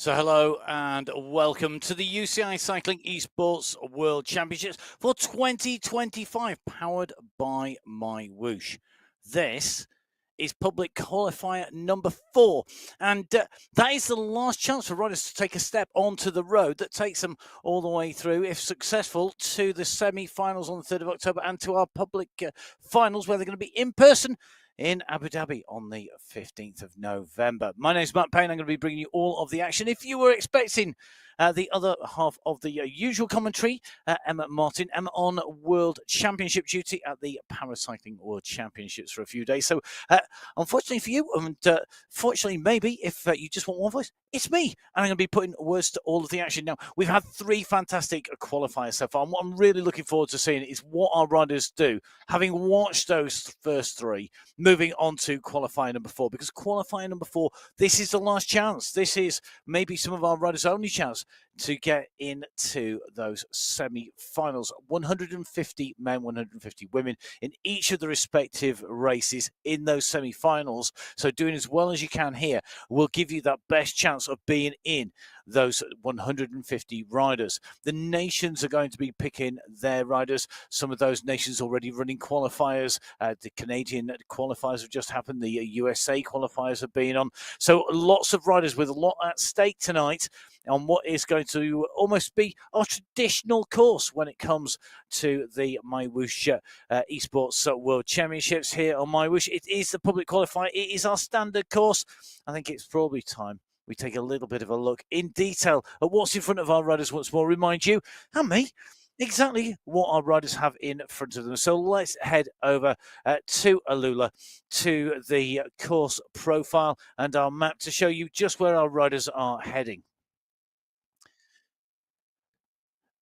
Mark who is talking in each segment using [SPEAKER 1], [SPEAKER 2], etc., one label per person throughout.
[SPEAKER 1] So hello and welcome to the UCI Cycling Esports World Championships for 2025, powered by MyWhoosh. This is public qualifier number 4, and that is the last chance for riders to take a step onto the road that takes them all the way through, if successful, to the semi-finals on the 3rd of October and to our public finals, where they're going to be in person in Abu Dhabi on the 15th of November. My name is Matt Payne. I'm going to be bringing you all of the action. If you were expecting the other half of the usual commentary, Emma Martin, Emma on World Championship duty at the Paracycling World Championships for a few days. So unfortunately for you, and fortunately maybe if you just want one voice, it's me. And I'm going to be putting words to all of the action. Now, we've had 3 fantastic qualifiers so far. And what I'm really looking forward to seeing is what our riders do, having watched those first 3, moving on to qualifier number 4. Because qualifier number 4, this is the last chance. This is maybe some of our riders' only chance to get into those semi-finals. 150 men, 150 women in each of the respective races in those semi-finals. So doing as well as you can here will give you that best chance of being in those 150 riders. The nations are going to be picking their riders. Some of those nations already running qualifiers. The Canadian qualifiers have just happened. The USA qualifiers have been on. So lots of riders with a lot at stake tonight on what is going to almost be our traditional course when it comes to the MyWhoosh Esports World Championships here on MyWhoosh. It is the public qualifier. It is our standard course. I think it's probably time we take a little bit of a look in detail at what's in front of our riders once more. Remind you and me exactly what our riders have in front of them. So let's head over to AlUla, to the course profile and our map to show you just where our riders are heading.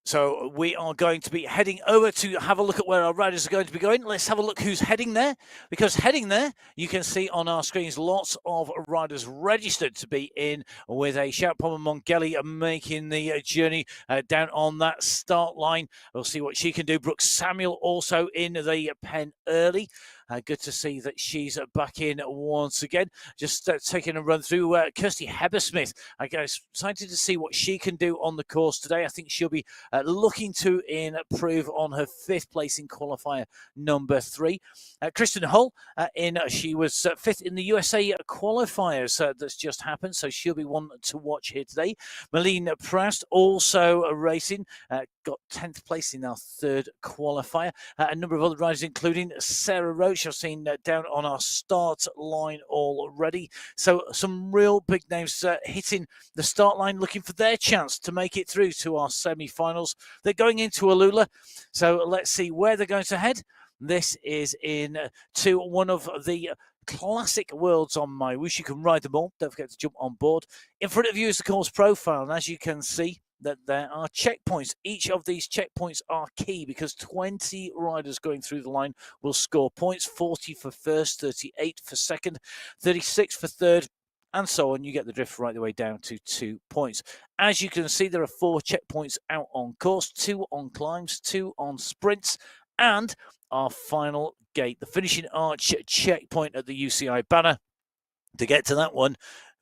[SPEAKER 1] So we are going to be heading over to have a look at where our riders are going to be going. Let's have a look who's heading there, because heading there, you can see on our screens lots of riders registered to be in with a Shout Palmer Mongeli making the journey down on that start line. We'll see what she can do. Brooke Samuel also in the pen early. Good to see that she's back in once again. Just taking a run through Kirsty Hebersmith. I'm excited to see what she can do on the course today. I think she'll be looking to improve on her 5th place in qualifier number 3. Kristen Hull, she was 5th in the USA qualifiers that's just happened, so she'll be one to watch here today. Malene Proust also racing, got 10th place in our 3rd qualifier. A number of other riders, including Sarah Roach, I've seen down on our start line already. So some real big names hitting the start line, looking for their chance to make it through to our semi-finals. They're going into AlUla, so let's see where they're going to head. This is in to one of the classic worlds on MyWhoosh. You can ride them all. Don't forget to jump on board. In front of you is the course profile, and as you can see, that there are checkpoints. Each of these checkpoints are key because 20 riders going through the line will score points. 40 for first, 38 for second, 36 for third, and so on. You get the drift right the way down to 2 points. As you can see, there are 4 checkpoints out on course, 2 on climbs, 2 on sprints, and our final gate, the finishing arch checkpoint at the UCI banner. To get to that one,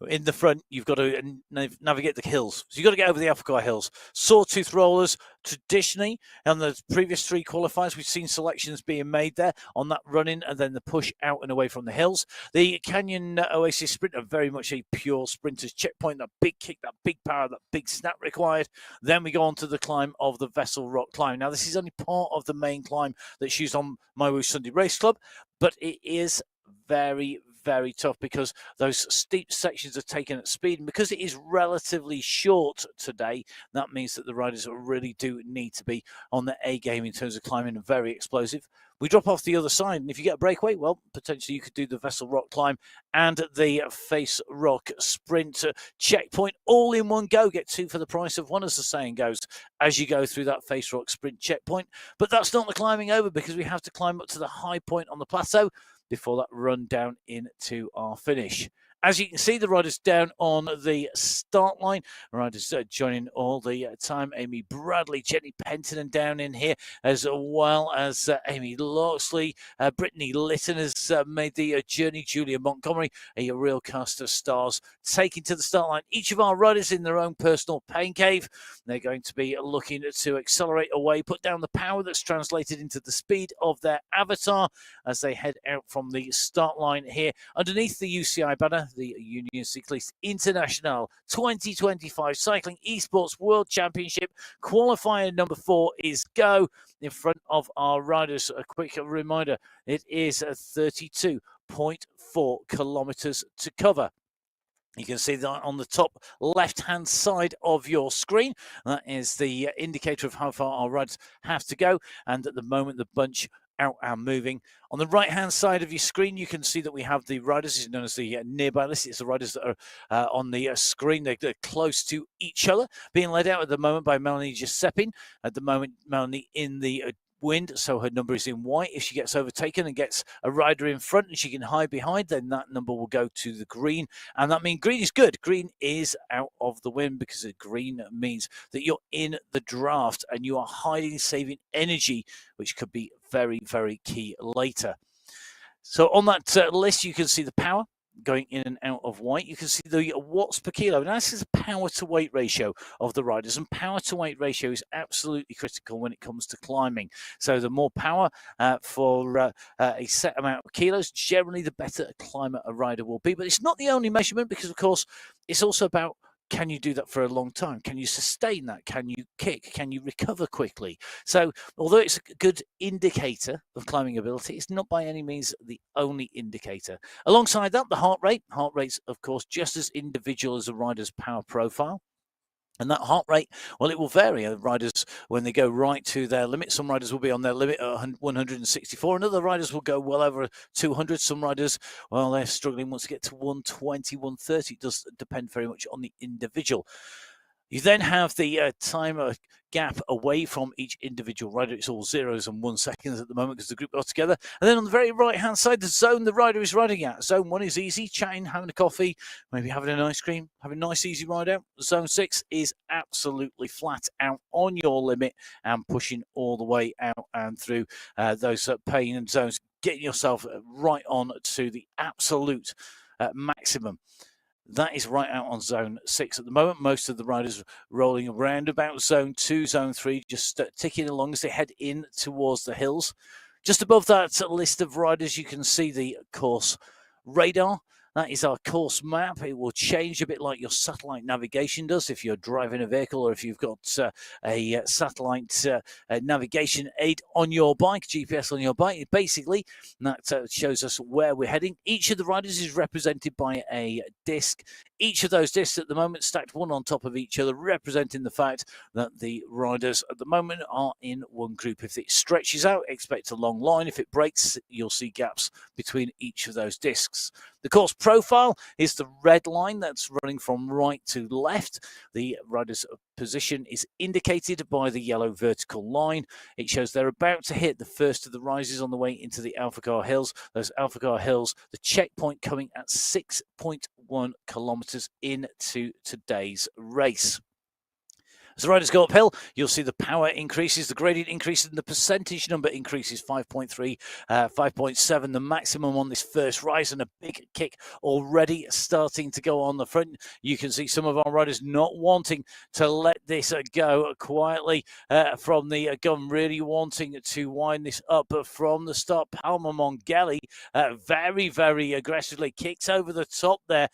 [SPEAKER 1] in the front, you've got to navigate the hills. So you've got to get over the Alpha Hills. Sawtooth rollers, traditionally, on the previous 3 qualifiers, we've seen selections being made there on that run-in and then the push out and away from the hills. The Canyon Oasis sprint are very much a pure sprinter's checkpoint, that big kick, that big power, that big snap required. Then we go on to the climb of the Vessel Rock climb. Now, this is only part of the main climb that's used on MyWhoosh Sunday Race Club, but it is very, very tough because those steep sections are taken at speed, and because it is relatively short today, that means that the riders really do need to be on the A game in terms of climbing and very explosive. We drop off the other side, and if you get a breakaway, well, potentially you could do the Vessel Rock climb and the Face Rock sprint checkpoint all in one go. Get 2 for the price of 1, as the saying goes, as you go through that Face Rock sprint checkpoint. But that's not the climbing over, because we have to climb up to the high point on the plateau before that run down into our finish. As you can see, the riders down on the start line. Riders joining all the time. Amy Bradley, Jenny Penton down in here, as well as Amy Loxley. Brittany Litton has made the journey. Julia Montgomery, a real cast of stars, taking to the start line. Each of our riders in their own personal pain cave. They're going to be looking to accelerate away, put down the power that's translated into the speed of their avatar as they head out from the start line here. Underneath the UCI banner, the Union Cycliste International 2025 Cycling Esports World Championship qualifier number 4 is go. In front of our riders, a quick reminder, it is 32.4 kilometers to cover. You can see that on the top left-hand side of your screen. That is the indicator of how far our riders have to go. And at the moment, the bunch out and moving. On the right-hand side of your screen, you can see that we have the riders. It's known as the nearby list. It's the riders that are on the screen. They're close to each other, being led out at the moment by Melanie Giuseppin. At the moment, Melanie in the wind, so her number is in white. If she gets overtaken and gets a rider in front and she can hide behind, then that number will go to the green, and that means green is good. Green is out of the wind because the green means that you're in the draft and you are hiding, saving energy, which could be very, very key later. So on that list, you can see the power going in and out of white. You can see the watts per kilo. Now, this is a power to weight ratio of the riders, and power to weight ratio is absolutely critical when it comes to climbing. So the more power for a set amount of kilos, generally the better a climber a rider will be. But it's not the only measurement, because of course it's also about, can you do that for a long time? Can you sustain that? Can you kick? Can you recover quickly? So although it's a good indicator of climbing ability, it's not by any means the only indicator. Alongside that, the heart rate. Heart rate's, of course, just as individual as a rider's power profile. And that heart rate, well, it will vary. Riders, when they go right to their limit, some riders will be on their limit at 164, and other riders will go well over 200. Some riders, well, they're struggling once to get to 120, 130. It does depend very much on the individual. You then have the time gap away from each individual rider. It's all 0s and 1 seconds at the moment because the group are together. And then on the very right-hand side, the zone the rider is riding at. Zone 1 is easy, chatting, having a coffee, maybe having an ice cream, having a nice, easy ride out. Zone 6 is absolutely flat out on your limit and pushing all the way out and through those pain and zones, getting yourself right on to the absolute maximum. That is right out on zone 6 at the moment. Most of the riders rolling around about zone 2, zone 3, just ticking along as they head in towards the hills. Just above that list of riders, you can see the course radar. That is our course map. It will change a bit like your satellite navigation does if you're driving a vehicle, or if you've got a satellite navigation aid on your bike, GPS on your bike. Basically, that shows us where we're heading. Each of the riders is represented by a disc. Each of those discs at the moment stacked one on top of each other, representing the fact that the riders at the moment are in one group. If it stretches out, expect a long line. If it breaks, you'll see gaps between each of those discs. The course profile is the red line that's running from right to left. The rider's position is indicated by the yellow vertical line. It shows they're about to hit the first of the rises on the way into the Alphagar Hills. Those Alphagar Hills, the checkpoint coming at 6.1 kilometers into today's race. As the riders go uphill, you'll see the power increases, the gradient increases, and the percentage number increases 5.3, 5.7, the maximum on this first rise, and a big kick already starting to go on the front. You can see some of our riders not wanting to let this go quietly from the gun, really wanting to wind this up from the start. Palmer Mongelli very, very aggressively kicks over the top there.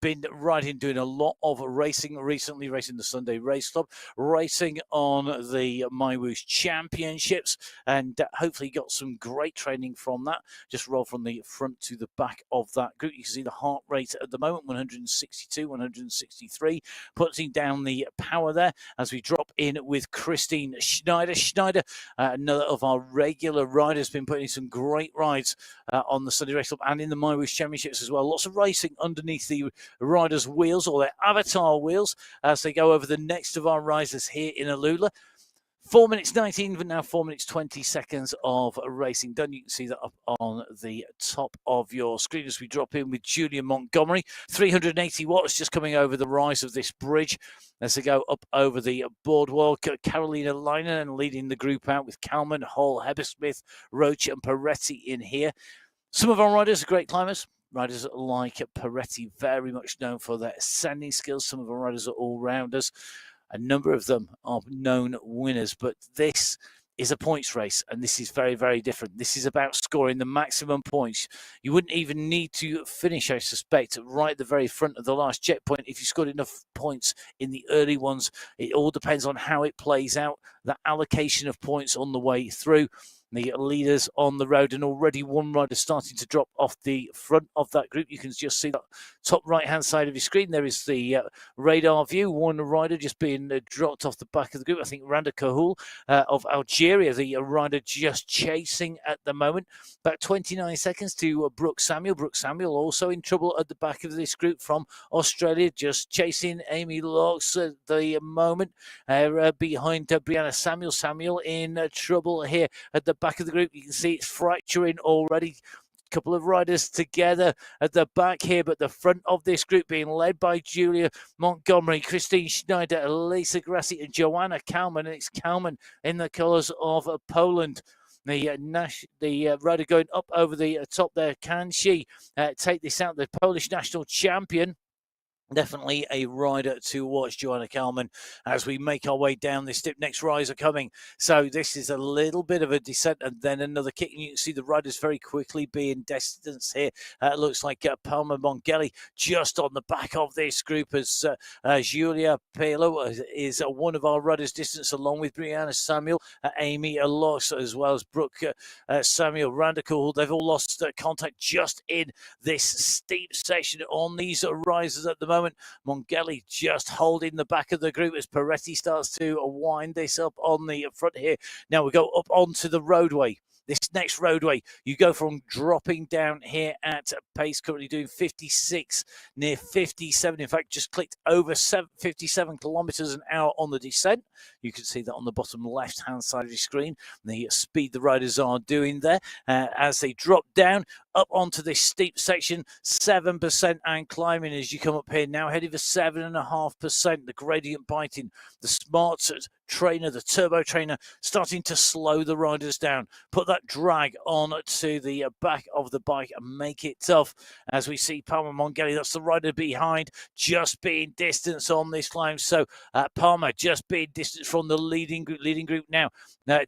[SPEAKER 1] Been riding, doing a lot of racing recently, racing the Sunday Race Club, racing on the MyWhoosh Championships, and hopefully got some great training from that. Just roll from the front to the back of that group. You can see the heart rate at the moment, 162, 163, putting down the power there as we drop in with Christine Schneider. Schneider, another of our regular riders, been putting in some great rides on the Sunday Race Club and in the MyWhoosh Championships as well. Lots of racing underneath the riders' wheels, or their avatar wheels, as they go over the next of our rises here in AlUla. 4 minutes 19, but now 4 minutes 20 seconds of racing done. You can see that up on the top of your screen as we drop in with Julia Montgomery. 380 watts just coming over the rise of this bridge as they go up over the boardwalk. Carolina Leinen leading the group out with Kalman, Hall, Hebersmith, Roach and Peretti in here. Some of our riders are great climbers. Riders like Peretti, very much known for their ascending skills. Some of our riders are all-rounders. A number of them are known winners, but this is a points race, and this is very, very different. This is about scoring the maximum points. You wouldn't even need to finish, I suspect, right at the very front of the last checkpoint if you scored enough points in the early ones. It all depends on how it plays out, the allocation of points on the way through. The leaders on the road, and already one rider starting to drop off the front of that group. You can just see that top right-hand side of your screen. There is the radar view. One rider just being dropped off the back of the group. I think Randa Kahul of Algeria, the rider just chasing at the moment. About 29 seconds to Brooke Samuel. Brooke Samuel also in trouble at the back of this group from Australia, just chasing Amy Locks at the moment. Behind Brianna Samuel. Samuel in trouble here at the back of the group. You can see it's fracturing already. A couple of riders together at the back here, but the front of this group being led by Julia Montgomery, Christine Schneider, Elisa Grassi and Joanna Kalman, and it's Kalman in the colours of Poland. The rider going up over the top there, can she take this out? The Polish national champion. Definitely a rider to watch, Joanna Kalman, as we make our way down this dip. Next riser coming. So this is a little bit of a descent and then another kick. And you can see the riders very quickly being distanced here. Looks like Palma Mongeli just on the back of this group as Julia Pelo is one of our riders distance, along with Brianna Samuel, Amy Loss, as well as Brooke Samuel, Randacul. They've all lost contact just in this steep section on these risers at the moment. Mongeli just holding the back of the group as Peretti starts to wind this up on the front here. Now we go up onto the roadway. This next roadway, you go from dropping down here at pace, currently doing 56, near 57. In fact, just clicked over 57 kilometers an hour on the descent. You can see that on the bottom left-hand side of your screen, the speed the riders are doing there. As they drop down, up onto this steep section, 7% and climbing as you come up here. Now heading for 7.5%, the gradient biting, the smart trainer, the turbo trainer, starting to slow the riders down. Put that drag on to the back of the bike and make it tough. As we see Palmer Mongeli, that's the rider behind, just being distance on this climb. So Palmer just being distance from the leading group now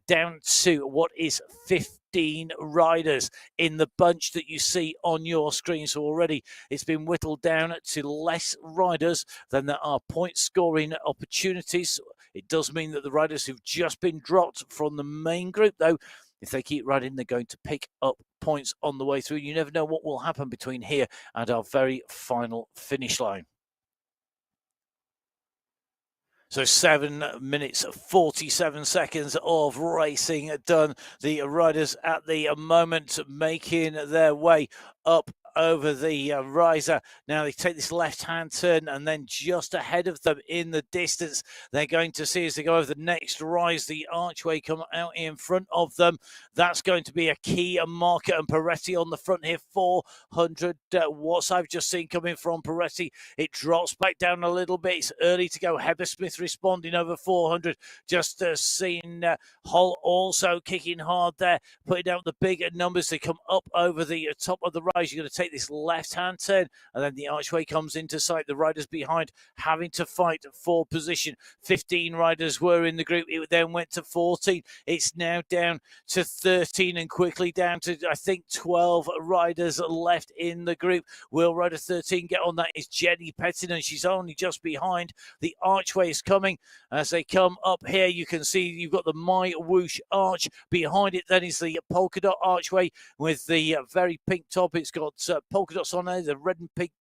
[SPEAKER 1] down to what is 15 riders in the bunch that you see on your screen. So already it's been whittled down to less riders than there are point scoring opportunities. It does mean that the riders who've just been dropped from the main group, though, if they keep riding, they're going to pick up points on the way through. You never know what will happen between here and our very final finish line. So 7 minutes, 47 seconds of racing done. The riders at the moment making their way up over the riser. Now they take this left-hand turn, and then just ahead of them in the distance, they're going to see as they go over the next rise, the archway come out in front of them. That's going to be a key marker, and Peretti on the front here, 400 watts I've just seen coming from Peretti. It drops back down a little bit. It's early to go. Hebersmith responding over 400. Just seen Hull also kicking hard there, putting out the bigger numbers. They come up over the top of the rise. You're going to take this left-hand turn, and then the archway comes into sight. The riders behind having to fight for position. 15 riders were in the group. It then went to 14. It's now down to 13 and quickly down to, I think, 12 riders left in the group. Will rider 13 get on? That is Jenny Pettin, and she's only just behind. The archway is coming. As they come up here, you can see you've got the MyWhoosh arch. Behind it then is the polka dot archway with the very pink top. It's got polka dots on there, the red and pink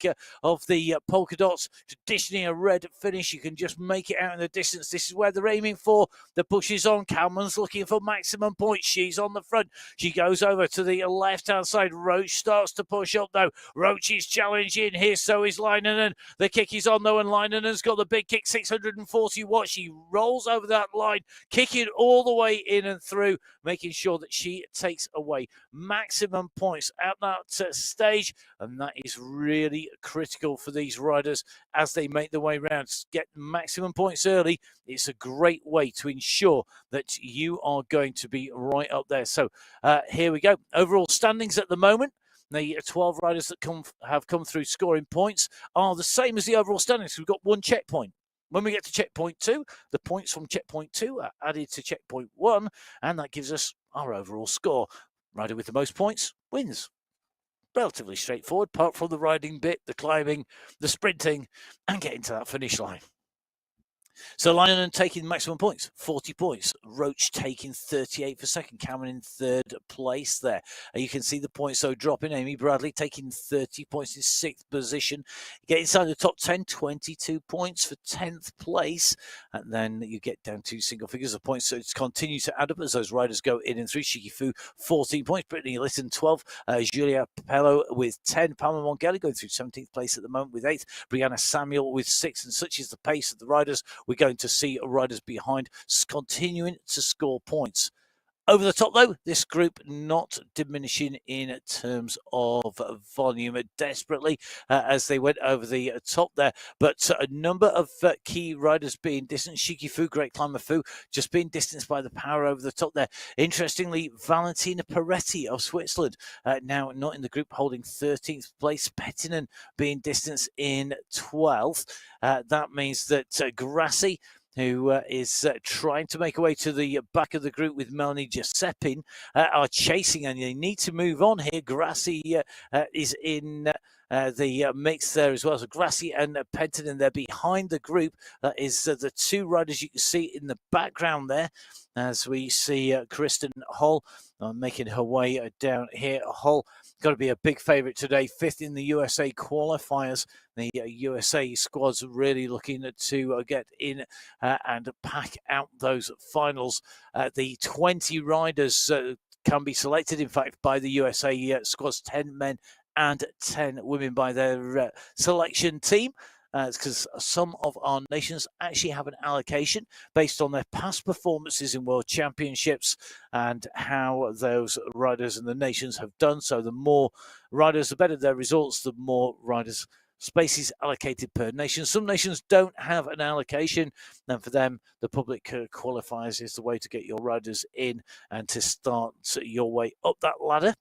[SPEAKER 1] of the polka dots. Traditionally a red finish. You can just make it out in the distance. This is where they're aiming for. The push is on. Calman's looking for maximum points. She's on the front. She goes over to the left-hand side. Roach starts to push up, though. Roach is challenging here, so is Leinonen. The kick is on, though, and Leinenen's got the big kick, 640 watts. She rolls over that line, kicking all the way in and through, making sure that she takes away maximum points at that stage, and that is really critical for these riders as they make their way around. Get maximum points early. It's a great way to ensure that you are going to be right up there. So here we go. Overall standings at the moment. The 12 riders that have come through scoring points are the same as the overall standings. We've got one checkpoint. When we get to checkpoint 2, the points from checkpoint 2 are added to checkpoint 1, and that gives us our overall score. Rider with the most points wins. Relatively straightforward, apart from the riding bit, the climbing, the sprinting, and getting to that finish line. So Leinonen taking maximum points, 40 points. Roach taking 38 for second. Cameron in third place there. You can see the points so dropping. Amy Bradley taking 30 points in sixth position. Get inside the top 10, 22 points for 10th place. And then you get down to single figures of points. So it's continued to add up as those riders go in and through. Shikifu, 14 points. Brittany Litton, 12. Julia Papello with 10. Palma Mongeli going through 17th place at the moment with 8th. Brianna Samuel with 6. And such is the pace of the riders. We're going to see riders behind continuing to score points. Over the top, though, this group not diminishing in terms of volume desperately as they went over the top there. But a number of key riders being distanced. Shikifu, great climber Fu, just being distanced by the power over the top there. Interestingly, Valentina Peretti of Switzerland, now not in the group, holding 13th place. Pettinen being distanced in 12th. That means that Grassi, who is trying to make a way to the back of the group with Melanie Giuseppin, are chasing, and they need to move on here. Grassi is in the mix there as well. So Grassi and Pentinen, they're behind the group. That is the two riders you can see in the background there, as we see Kristen Hull making her way down here. Hull got to be a big favourite today, 5th in the USA qualifiers. The USA squad's really looking to get in and pack out those finals. The 20 riders can be selected, in fact, by the USA squad's 10 men and 10 women by their selection team. Because some of our nations actually have an allocation based on their past performances in World Championships and how those riders and the nations have done. So the more riders, the better their results, the more riders spaces allocated per nation. Some nations don't have an allocation, and for them, the public qualifiers is the way to get your riders in and to start your way up that ladder.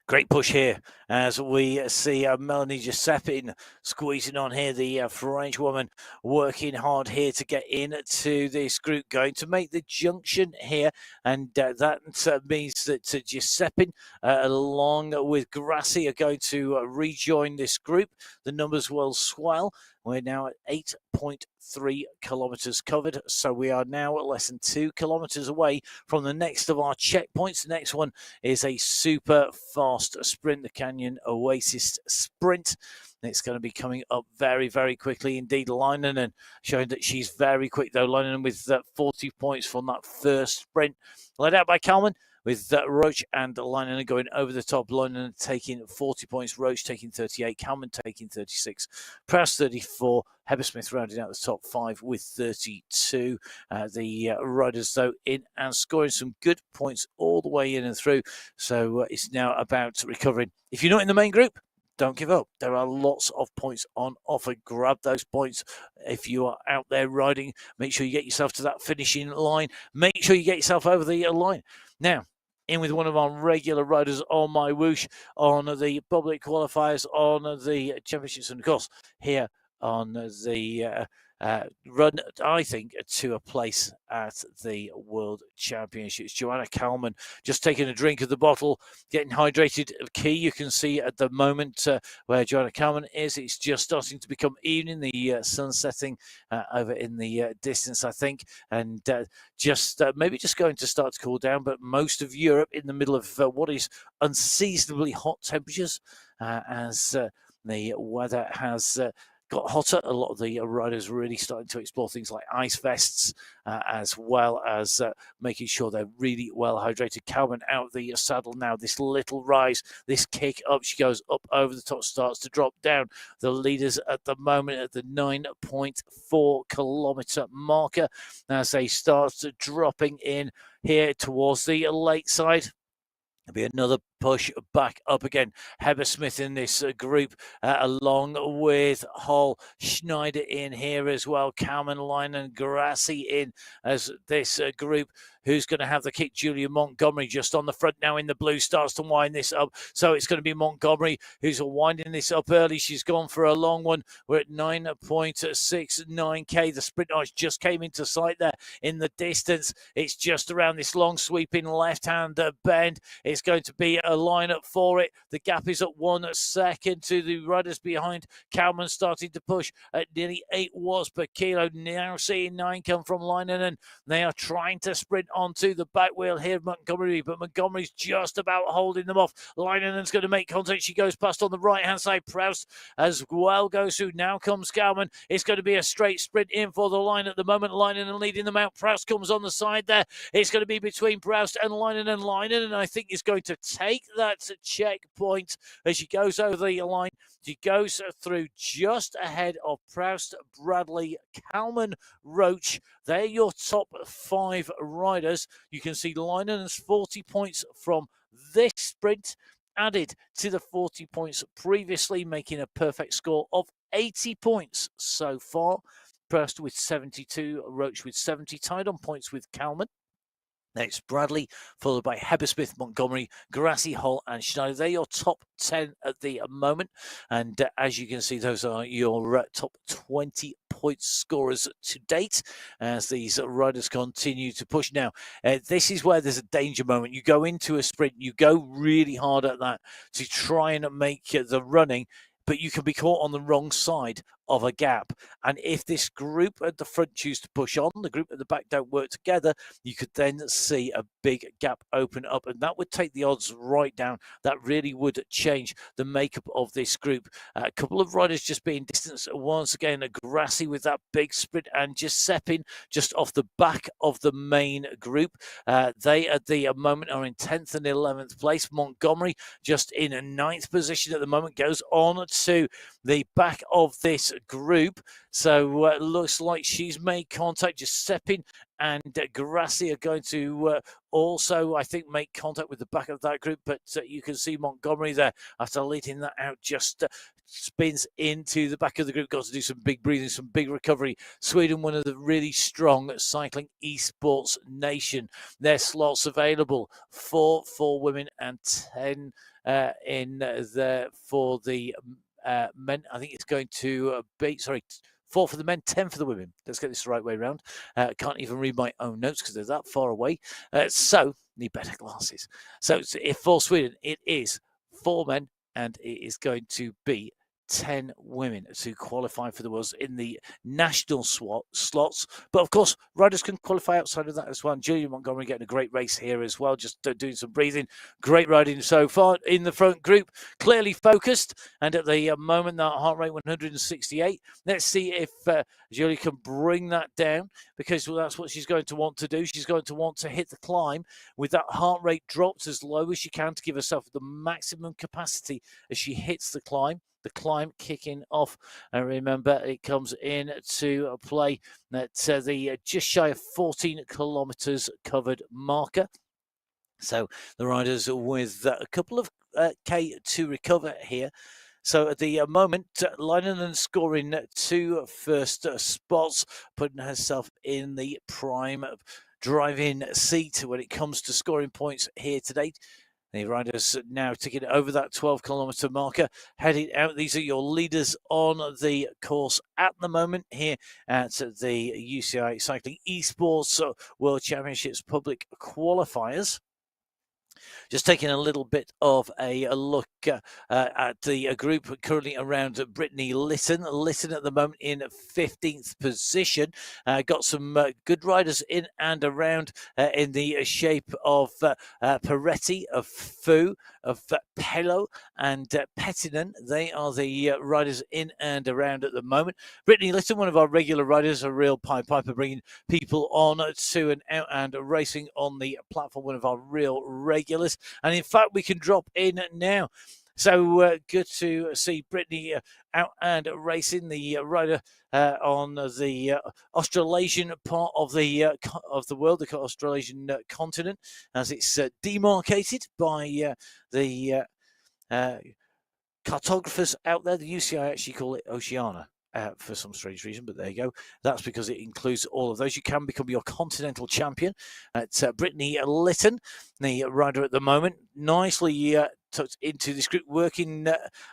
[SPEAKER 1] Great push here as we see Melanie Giuseppin squeezing on here, the French woman working hard here to get into this group, going to make the junction here, and that means that Giuseppin along with Grassi are going to rejoin this group. The numbers will swell. We're now at 8.3 kilometres covered, so we are now at less than 2 kilometres away from the next of our checkpoints. The next one is a super fast sprint, the Canyon Oasis sprint. It's going to be coming up very, very quickly indeed. Leinonen showing that she's very quick, though. Leinonen with 40 points from that first sprint. Led out by Kalman, with Roach and Leinonen going over the top. Leinonen taking 40 points, Roach taking 38, Kalman taking 36, Prowse 34, Hebersmith rounding out the top 5 with 32. The riders, though, in and scoring some good points all the way in and through. So it's now about recovering. If you're not in the main group, don't give up. There are lots of points on offer. Grab those points if you are out there riding. Make sure you get yourself to that finishing line. Make sure you get yourself over the line. Now, in with one of our regular riders on MyWhoosh, on the public qualifiers, on the championships, and of course here on the run, I think, to a place at the World Championships. Joanna Kalman just taking a drink of the bottle, getting hydrated. Key, you can see at the moment where Joanna Kalman is. It's just starting to become evening. The sun setting over in the distance, I think, and maybe just going to start to cool down. But most of Europe in the middle of what is unseasonably hot temperatures as the weather has got hotter. A lot of the riders really starting to explore things like ice vests, as well as making sure they're really well hydrated. Kalman out of the saddle now. This little rise, this kick up. She goes up over the top, starts to drop down. The leaders at the moment at the 9.4 kilometre marker as they start dropping in here towards the late side. There'll be another push back up again. Heber Smith in this group, along with Hull, Schneider in here as well. Kalman, Line and Grassi in as this group. Who's going to have the kick? Julia Montgomery just on the front now in the blue, starts to wind this up. So it's going to be Montgomery who's winding this up early. She's gone for a long one. We're at 9.69k. The sprint arch just came into sight there in the distance. It's just around this long sweeping left-hand bend. It's going to be a lineup for it. The gap is at 1 second to the riders behind. Kalman starting to push at nearly 8 watts per kilo. Now seeing 9 come from Leinen, and they are trying to sprint onto the back wheel here, Montgomery, but Montgomery's just about holding them off. Leinenen's going to make contact. She goes past on the right-hand side. Proust as well goes through. Now comes Kalman. It's going to be a straight sprint in for the line at the moment. Leinenen leading them out. Proust comes on the side there. It's going to be between Proust and Leinenen. Leinenen, I think, is going to take that checkpoint as she goes over the line. She goes through just ahead of Proust, Bradley, Kalman, Roach. They're your top 5 riders. You can see Leinenen's 40 points from this sprint added to the 40 points previously, making a perfect score of 80 points so far. Proust with 72, Roach with 70, tied on points with Kalman. Next, Bradley, followed by Heber Smith, Montgomery, Grassi, Hull, and Schneider. They're your top 10 at the moment. And as you can see, those are your top 20 point scorers to date as these riders continue to push. Now, this is where there's a danger moment. You go into a sprint, you go really hard at that to try and make the running, but you can be caught on the wrong side of a gap. And if this group at the front choose to push on, the group at the back don't work together, you could then see a big gap open up, and that would take the odds right down. That really would change the makeup of this group. A couple of riders just being distanced once again. Grassi with that big sprint, and Giuseppin just off the back of the main group. They at the moment are in 10th and 11th place. Montgomery just in a 9th position at the moment, goes on to the back of this group. So it looks like she's made contact. Giuseppin and Grassi are going to also, I think, make contact with the back of that group. But you can see Montgomery there, after leading that out, just spins into the back of the group. Got to do some big breathing, some big recovery. Sweden, one of the really strong cycling esports nation. Their slots available for women and 10 in there for the men. I think it's going to be, 4 for the men, 10 for the women. Let's get this the right way around. Can't even read my own notes because they're that far away. So need better glasses. So if for Sweden, it is 4 men, and it is going to be 10 women to qualify for the Worlds in the national slots. But of course, riders can qualify outside of that as well. And Julia Montgomery getting a great race here as well, just doing some breathing. Great riding so far in the front group, clearly focused. And at the moment, that heart rate 168. Let's see if Julia can bring that down, because that's what she's going to want to do. She's going to want to hit the climb with that heart rate dropped as low as she can to give herself the maximum capacity as she hits the climb. The climb kicking off, and remember, it comes in to play at the just shy of 14 kilometres covered marker. So the riders with a couple of K to recover here. So at the moment, Leinenen scoring 2 first spots, putting herself in the prime driving seat when it comes to scoring points here today. The riders now ticking over that 12-kilometre marker, heading out. These are your leaders on the course at the moment here at the UCI Cycling Esports World Championships Public Qualifiers. Just taking a little bit of a look at the group currently around Brittany Lytton. Lytton at the moment in 15th position. Got some good riders in and around in the shape of Peretti, of Fu, of Pello and Pettinen. They are the riders in and around at the moment. Brittany Lytton, one of our regular riders, a real Pied Piper, bringing people on to and out and racing on the platform, one of our real regulars. And in fact, we can drop in now. So good to see Brittany out and racing, the rider on the Australasian part of the world, the Australasian continent, as it's demarcated by the cartographers out there. The UCI actually call it Oceania. For some strange reason, but there you go. That's because it includes all of those. You can become your continental champion. It's Brittany Lytton, the rider at the moment, nicely tucked into this group, working.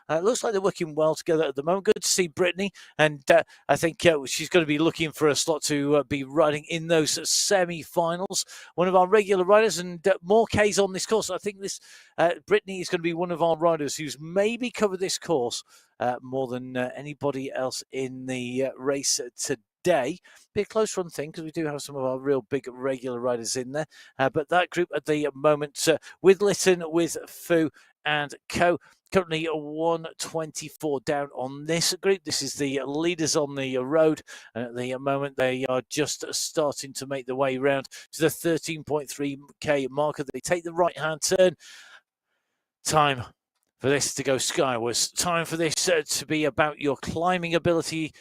[SPEAKER 1] Looks like they're working well together at the moment. Good to see Brittany, and I think she's going to be looking for a slot to be riding in those semi-finals. One of our regular riders, and more Ks on this course. I think this Brittany is going to be one of our riders who's maybe covered this course more than anybody else in the race today. Be a close run thing because we do have some of our real big regular riders in there. But that group at the moment with Lytton, with Fu and Co. Currently 124 down on this group. This is the leaders on the road. And at the moment, they are just starting to make their way round to the 13.3k marker. They take the right-hand turn. Time for this to go skywards. Time for this to be about your climbing ability,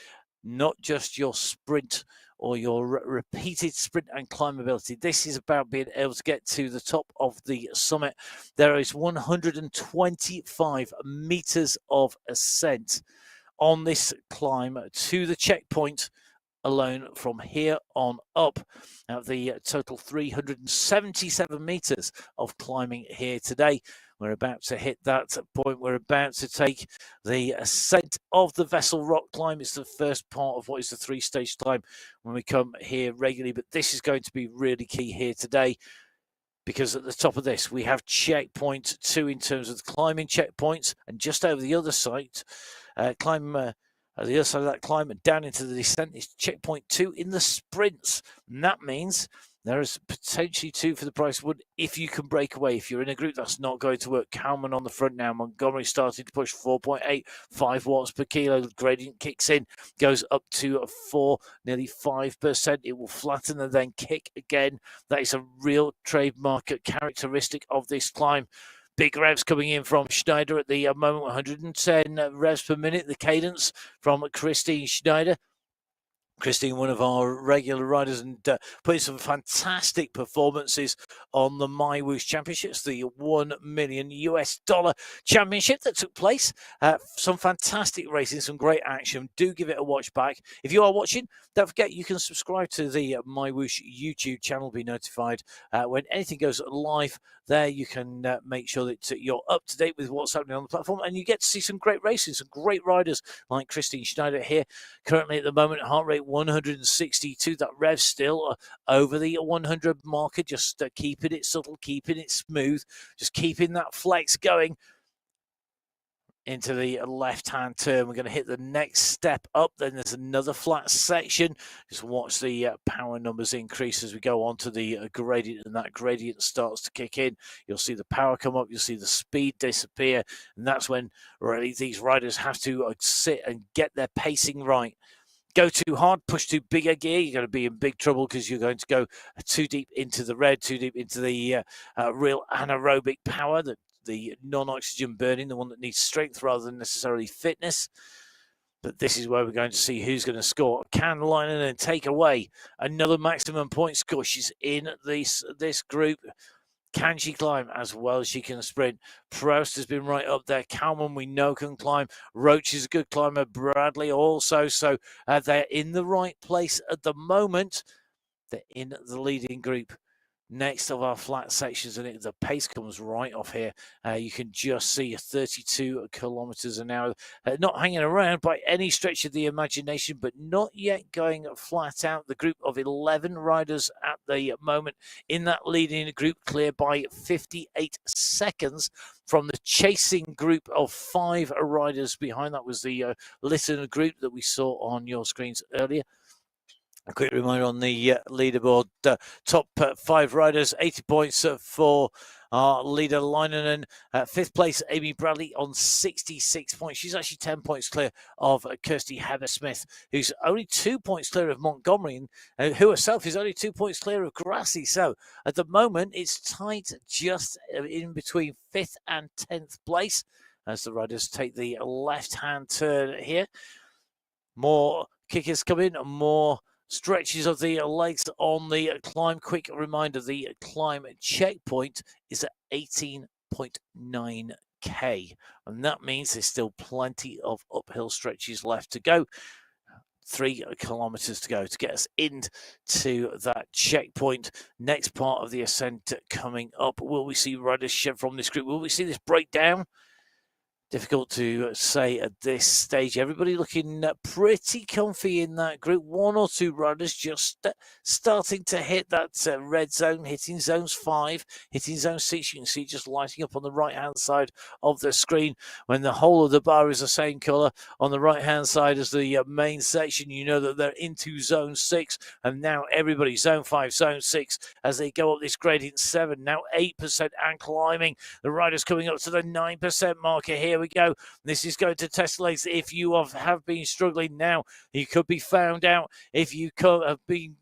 [SPEAKER 1] not just your sprint or your repeated sprint and climb ability. This is about being able to get to the top of the summit. There is 125 meters of ascent on this climb to the checkpoint alone from here on up. Now, the total 377 meters of climbing here today. We're about to hit that point. We're about to take the ascent of the Vessel Rock climb. It's the first part of what is the three-stage climb when we come here regularly. But this is going to be really key here today, because at the top of this, we have checkpoint 2 in terms of the climbing checkpoints. And just over the other side, at the other side of that climb and down into the descent is checkpoint 2 in the sprints. And that means there is potentially 2 for the price of 1 if you can break away. If you're in a group that's not going to work, Kalman on the front now. Montgomery starting to push 4.8, 5 watts per kilo. The gradient kicks in, goes up to 4, nearly 5%. It will flatten and then kick again. That is a real trademark characteristic of this climb. Big revs coming in from Schneider at the moment, 110 revs per minute. The cadence from Christine Schneider. Christine, one of our regular riders, and putting some fantastic performances on the MyWhoosh Championships, the $1 million championship that took place. Some fantastic racing, some great action. Do give it a watch back. If you are watching, don't forget you can subscribe to the MyWhoosh YouTube channel, be notified when anything goes live. There you can make sure that you're up to date with what's happening on the platform, and you get to see some great racing, some great riders like Christine Schneider here. Currently at the moment, heart rate 162. That rev still over the 100 marker, just keeping it subtle, keeping it smooth, just keeping that flex going into the left-hand turn. We're going to hit the next step up. Then there's another flat section. Just watch the power numbers increase as we go on to the gradient, and that gradient starts to kick in. You'll see the power come up. You'll see the speed disappear, and that's when really these riders have to sit and get their pacing right. Go too hard, push too big a gear, you're going to be in big trouble, because you're going to go too deep into the red, too deep into the real anaerobic power, the non-oxygen burning, the one that needs strength rather than necessarily fitness. But this is where we're going to see who's going to score. Can Linen and take away another maximum point score. She's in this group. Can she climb as well as she can sprint? Proust has been right up there. Kalman, we know, can climb. Roach is a good climber. Bradley also. So they're in the right place at the moment. They're in the leading group. next of our flat sections, and the pace comes right off here. You can just see 32 kilometers an hour, not hanging around by any stretch of the imagination, but not yet going flat out. The group of 11 riders at the moment in that leading group, clear by 58 seconds from the chasing group of 5 riders behind. That was the Lytton group that we saw on your screens earlier. A quick reminder on the leaderboard, top 5 riders, 80 points for our leader Leinonen. 5th place, Amy Bradley on 66 points. She's actually 10 points clear of Kirsty Heather-Smith, who's only 2 points clear of Montgomery, and who herself is only 2 points clear of Grassi. So at the moment, it's tight just in between 5th and 10th place as the riders take the left-hand turn here. More kickers come in, more stretches of the legs on the climb. Quick reminder, the climb checkpoint is at 18.9k, and that means there's still plenty of uphill stretches left to go. 3 kilometers to go to get us into that checkpoint. Next part of the ascent coming up. Will we see riders shed from this group? Will we see this breakdown? Difficult to say at this stage. Everybody looking pretty comfy in that group. 1 or 2 riders just starting to hit that red zone, hitting zones 5, hitting zone 6. You can see just lighting up on the right-hand side of the screen. When the whole of the bar is the same colour on the right-hand side as the main section, you know that they're into zone 6. And now everybody, zone 5, zone 6, as they go up this gradient 7, now 8% and climbing. The riders coming up to the 9% marker here. We go. This is going to test legs. If you have been struggling now, you could be found out. If you have been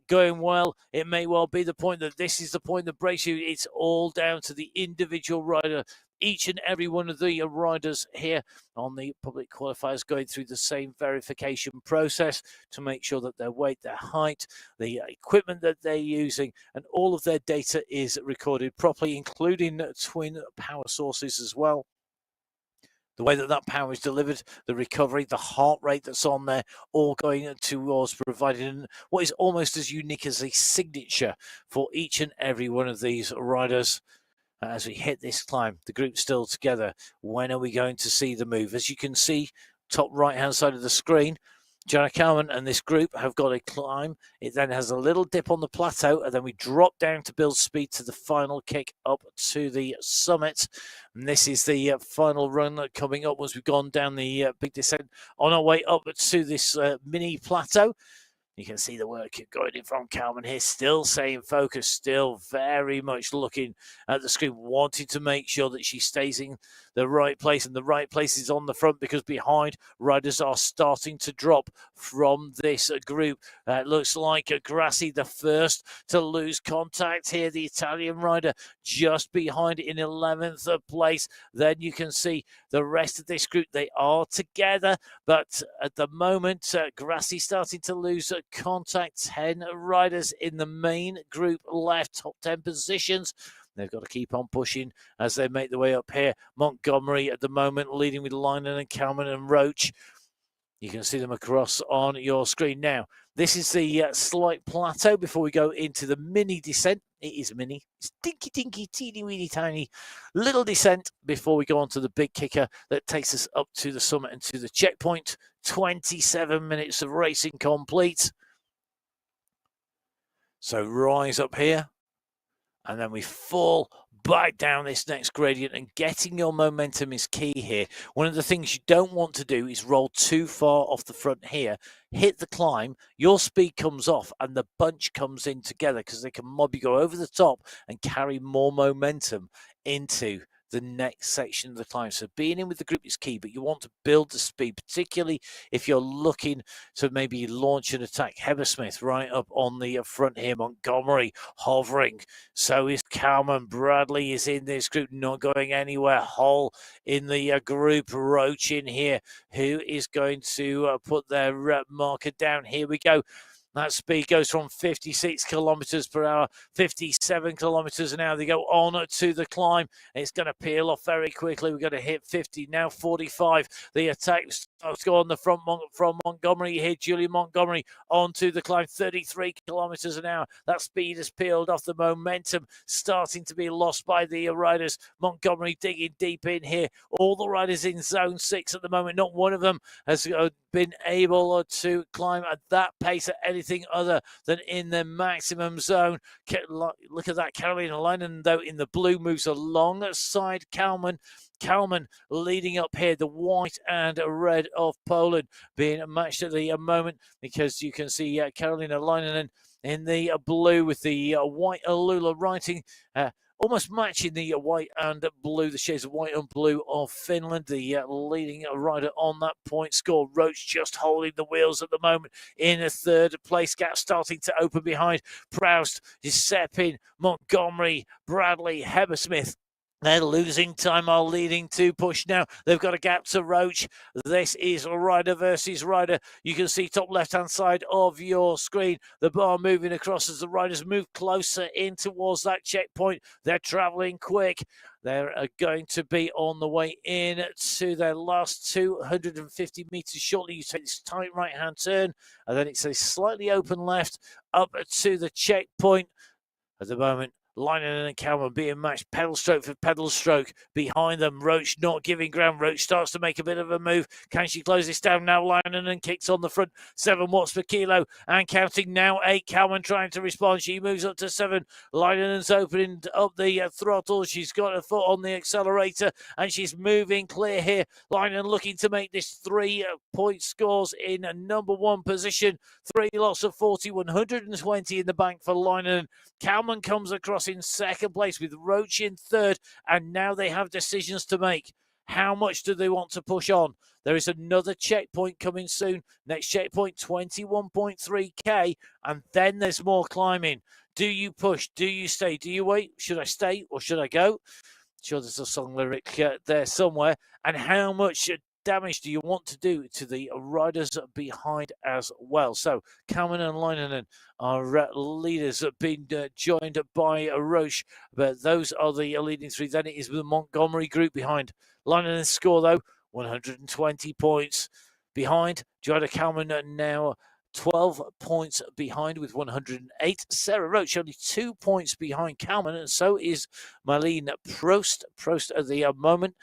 [SPEAKER 1] going well, it may well be the point that this is the point that breaks you. It's all down to the individual rider. Each and every one of the riders here on the public qualifiers going through the same verification process to make sure that their weight, their height, the equipment that they're using, and all of their data is recorded properly, including twin power sources as well. The way that power is delivered, the recovery, the heart rate that's on there, all going towards providing what is almost as unique as a signature for each and every one of these riders. As we hit this climb, the group's still together. When are we going to see the move? As you can see, top right-hand side of the screen, Jana Kalman and this group have got a climb. It then has a little dip on the plateau, and then we drop down to build speed to the final kick up to the summit. And this is the final run coming up once we've gone down the big descent on our way up to this mini plateau. You can see the work going in from Kalman here, still staying focused, still very much looking at the screen, wanting to make sure that she stays in the right place, and the right place is on the front because behind riders are starting to drop from this group. It looks like Grassi, the first to lose contact here, the Italian rider just behind in 11th place. Then you can see the rest of this group, they are together, but at the moment, Grassi starting to lose contact. 10 riders in the main group left, top 10 positions. They've got to keep on pushing as they make their way up here. Montgomery at the moment leading with Leinonen and Kalman and Roach. You can see them across on your screen now. This is the slight plateau before we go into the mini descent. It is mini. It's dinky, teeny, weeny, tiny little descent before we go on to the big kicker that takes us up to the summit and to the checkpoint. 27 minutes of racing complete. So rise up here, and then we fall back down this next gradient, and getting your momentum is key here. One of the things you don't want to do is roll too far off the front here, hit the climb, your speed comes off, and the bunch comes in together because they can mob you, go over the top and carry more momentum into the next section of the climb. So being in with the group is key, but you want to build the speed, particularly if you're looking to maybe launch an attack. Heather-Smith right up on the front here. Montgomery hovering. So is Kalman. Bradley is in this group, not going anywhere. Hull in the group. Roach in here. Who is going to put their marker down? Here we go. That speed goes from 56 kilometers per hour, 57 kilometers an hour. They go on to the climb. It's going to peel off very quickly. We're going to hit 50, now 45. The attack starts to go on the front from Montgomery here. Julian Montgomery onto the climb, 33 kilometers an hour. That speed has peeled off, the momentum starting to be lost by the riders. Montgomery digging deep in here. All the riders in zone 6 at the moment. Not one of them has been able to climb at that pace at anything other than in the maximum zone. Look at that. Carolina Leinen, though, in the blue, moves alongside Kalman. Kalman leading up here, the white and red of Poland being matched at the moment, because you can see Carolina Leinen in the blue with the white AlUla writing, almost matching the white and blue, the shades of white and blue of Finland. The leading rider on that point score. Roach just holding the wheels at the moment in a third place. Gap starting to open behind Proust, Giuseppe, Montgomery, Bradley, Hebersmith. They're losing time, are leading to push now. They've got a gap to Roach. This is rider versus rider. You can see top left-hand side of your screen, the bar moving across as the riders move closer in towards that checkpoint. They're traveling quick. They're going to be on the way in to their last 250 meters shortly. You take this tight right-hand turn, and then it's a slightly open left up to the checkpoint. At the moment, Leinen and Kalman being matched pedal stroke for pedal stroke. Behind them, Roach not giving ground. Roach starts to make a bit of a move. Can she close this down now? Leinen kicks on the front. 7 watts per kilo and counting now. 8. Kalman trying to respond. She moves up to 7. Leinen's opening up the throttle. She's got her foot on the accelerator and she's moving clear here. Leinen looking to make this 3-point scores in number 1 position. 3 lots of 40, 120 in the bank for Leinen. Kalman comes across in second place with Roach in third, and now they have decisions to make. How much do they want to push on? There is another checkpoint coming soon. Next checkpoint, 21.3k, and then there's more climbing. Do you push? Do you stay? Do you wait? Should I stay or should I go? Sure, there's a song lyric there somewhere. And how much damage do you want to do to the riders behind as well? So Kalman and Leinen are leaders, being joined by Roche, but those are the leading 3. Then it is the Montgomery group behind. Leinen's score, though, 120 points behind. Joanna Kalman now 12 points behind with 108. Sarah Roach only 2 points behind Kalman, and so is Marlene Prost. Prost at the moment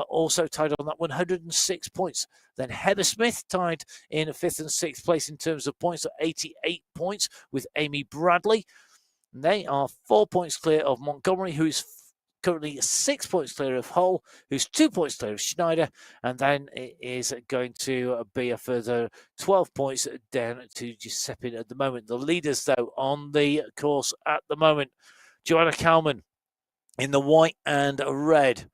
[SPEAKER 1] also tied on that 106 points. Then Heather Smith tied in 5th and 6th place in terms of points, at 88 points with Amy Bradley. And they are 4 points clear of Montgomery, who is currently 6 points clear of Hull, who's 2 points clear of Schneider, and then it is going to be a further 12 points down to Giuseppe at the moment. The leaders, though, on the course at the moment, Joanna Kalman in the white and red.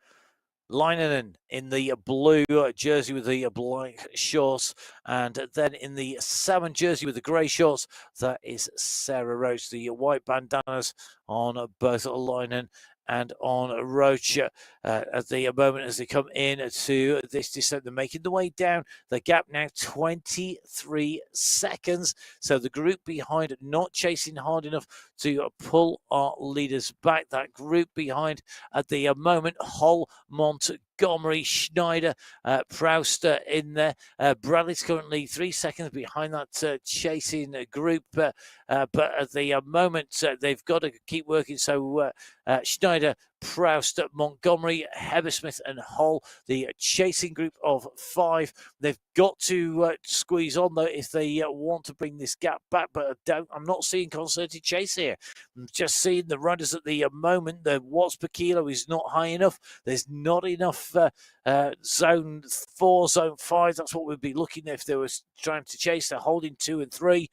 [SPEAKER 1] Leinen in the blue jersey with the black shorts, and then in the salmon jersey with the grey shorts, that is Sarah Roach. The white bandanas on both Leinen and on Roach at the moment as they come in to this descent. They're making the way down. The gap now 23 seconds. So the group behind not chasing hard enough to pull our leaders back. That group behind at the moment, Hull, Montgomery, Schneider, Proust in there. Bradley's currently 3 seconds behind that chasing group. But at the moment, they've got to keep working. So Schneider, Proust, Montgomery, Hebersmith and Hull, the chasing group of 5. They've got to squeeze on, though, if they want to bring this gap back. But I'm not seeing concerted chase here. I'm just seeing the riders at the moment. The watts per kilo is not high enough. There's not enough zone 4, zone 5. That's what we'd be looking at if they were trying to chase. They're holding 2 and 3.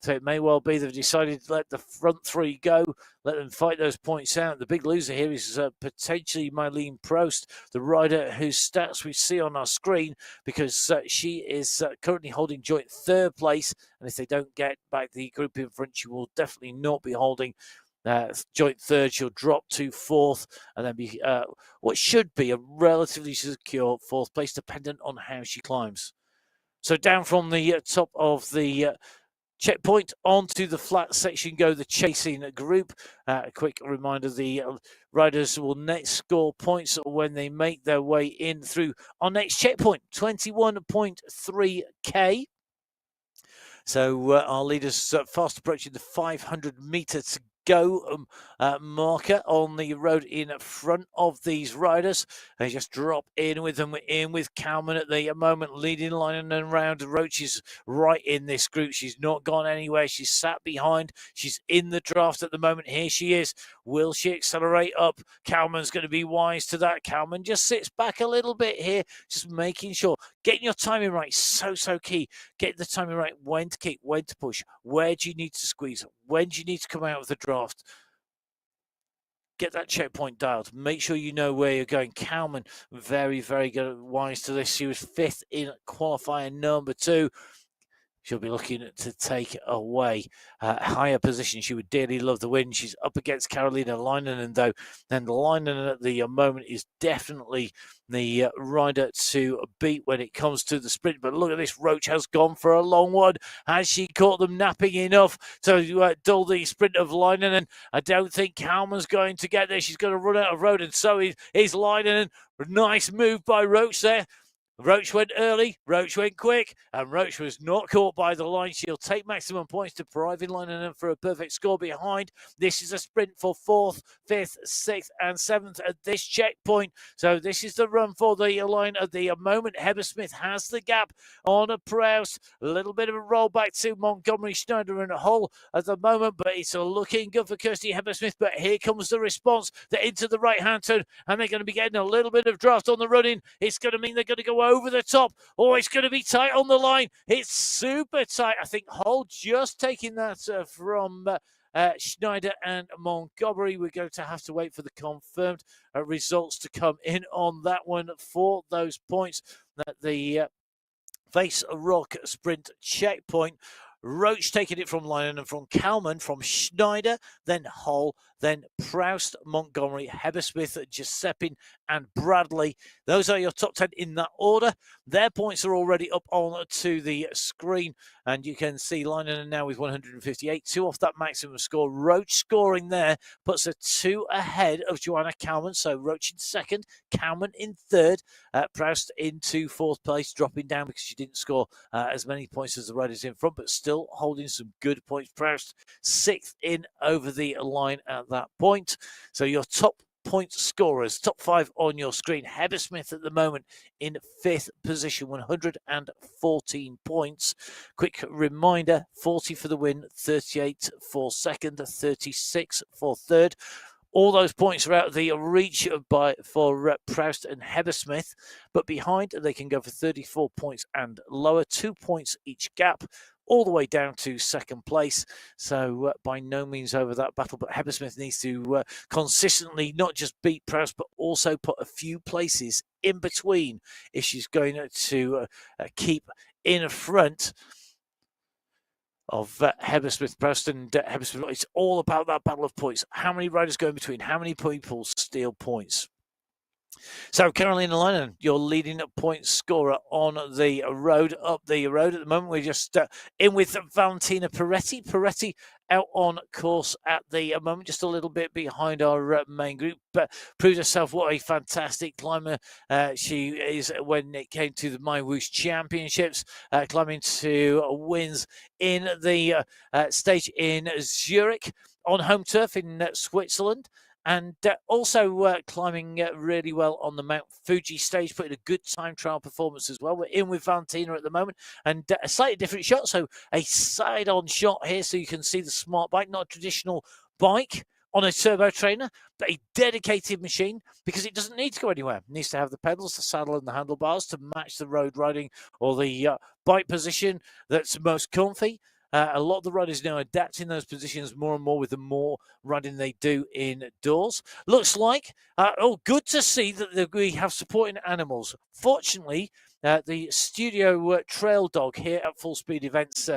[SPEAKER 1] So it may well be they've decided to let the front 3 go, let them fight those points out. The big loser here is potentially Marlene Prost, the rider whose stats we see on our screen, because she is currently holding joint 3rd place. And if they don't get back the group in front, she will definitely not be holding joint 3rd. She'll drop to 4th and then be what should be a relatively secure 4th place, dependent on how she climbs. So down from the top of the checkpoint. Onto the flat section go the chasing group. A quick reminder, the riders will next score points when they make their way in through our next checkpoint, 21.3k. So our leaders fast approaching the 500-meter to go marker on the road in front of these riders. They just drop in with them. We're in with Kalman at the moment, leading line and round. Roach is right in this group. She's not gone anywhere. She's sat behind. She's in the draft at the moment. Here she is. Will she accelerate up? Kalman's going to be wise to that. Kalman just sits back a little bit here, just making sure. Getting your timing right, so key. Get the timing right, when to kick, when to push, where do you need to squeeze, when do you need to come out of the draft. Get that checkpoint dialed. Make sure you know where you're going. Kalman, very good, wise to this. She was 5th in qualifier number 2. She'll be looking to take away a higher position. She would dearly love the win. She's up against Carolina Leinonen, though. And Leinonen at the moment is definitely the rider to beat when it comes to the sprint. But look at this. Roach has gone for a long one. Has she caught them napping enough to dull the sprint of Leinonen? I don't think Kalman's going to get there. She's going to run out of road, and so is Leinonen. Nice move by Roach there. Roach went early, Roach went quick, and Roach was not caught by the line. She'll take maximum points to Private Leinonen for a perfect score behind. This is a sprint for 4th, 5th, 6th, and 7th at this checkpoint. So this is the run for the line at the moment. Hebersmith has the gap on a Proust. A little bit of a roll back to Montgomery, Schneider, and Hull at the moment, but it's looking good for Kirsty Hebersmith. But here comes the response. They're into the right-hand turn, and they're going to be getting a little bit of draft on the run-in. It's going to mean they're going to go over the top. Oh, it's going to be tight on the line. It's super tight. I think Hull just taking that from Schneider and Montgomery. We're going to have to wait for the confirmed results to come in on that one for those points. That the Face Rock sprint checkpoint. Roach taking it from Leinonen and from Kalman, from Schneider, then Hull, then Proust, Montgomery, Hebersmith, Giuseppin, and Bradley. Those are your top 10 in that order. Their points are already up on to the screen, and you can see Leinonen now with 158, 2 off that maximum score. Roach scoring there puts her 2 ahead of Joanna Kalman, so Roach in 2nd, Kalman in 3rd, Proust into 4th place, dropping down because she didn't score as many points as the riders in front, but still holding some good points. Proust 6th in over the line at that point. So your top point scorers, top 5 on your screen. Hebersmith at the moment in 5th position, 114 points. Quick reminder, 40 for the win, 38 for 2nd, 36 for 3rd. All those points are out of the reach for Proust and Hebersmith, but behind they can go for 34 points and lower, 2 points each gap, all the way down to 2nd place. So by no means over that battle, but Hebersmith needs to consistently not just beat Proust, but also put a few places in between if she's going to keep in front of Hebersmith, Proust, and Hebersmith. It's all about that battle of points. How many riders go in between? How many people steal points? So Carolina Leinonen, your leading point scorer on the road, up the road at the moment. We're just in with Valentina Peretti. Peretti out on course at the moment, just a little bit behind our main group, but proved herself what a fantastic climber she is when it came to the MyWhoosh Championships, climbing to wins in the stage in Zurich on home turf in Switzerland. And also climbing really well on the Mount Fuji stage, putting a good time trial performance as well. We're in with Valentina at the moment, and a slightly different shot. So a side-on shot here, so you can see the smart bike, not a traditional bike on a turbo trainer, but a dedicated machine, because it doesn't need to go anywhere. It needs to have the pedals, the saddle, and the handlebars to match the road riding or the bike position that's most comfy. A lot of the riders now adapting those positions more and more with the more riding they do indoors. Looks like, good to see that we have supporting animals. Fortunately, the studio trail dog here at Full Speed Events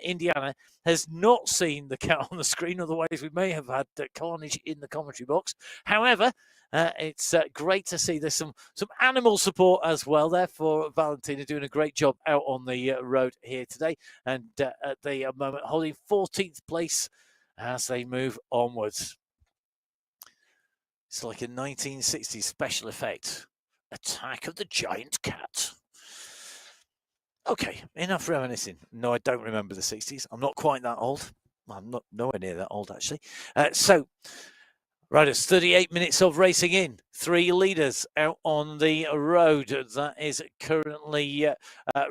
[SPEAKER 1] Indiana has not seen the cat on the screen, otherwise we may have had carnage in the commentary box. However, it's great to see there's some animal support as well there for Valentina, doing a great job out on the road here today, and at the moment holding 14th place as they move onwards. It's like a 1960s special effect. Attack of the Giant Cat. Okay, enough reminiscing. No, I don't remember the 60s. I'm not quite that old. I'm not nowhere near that old, actually. Right, it's 38 minutes of racing in. 3 leaders out on the road. That is currently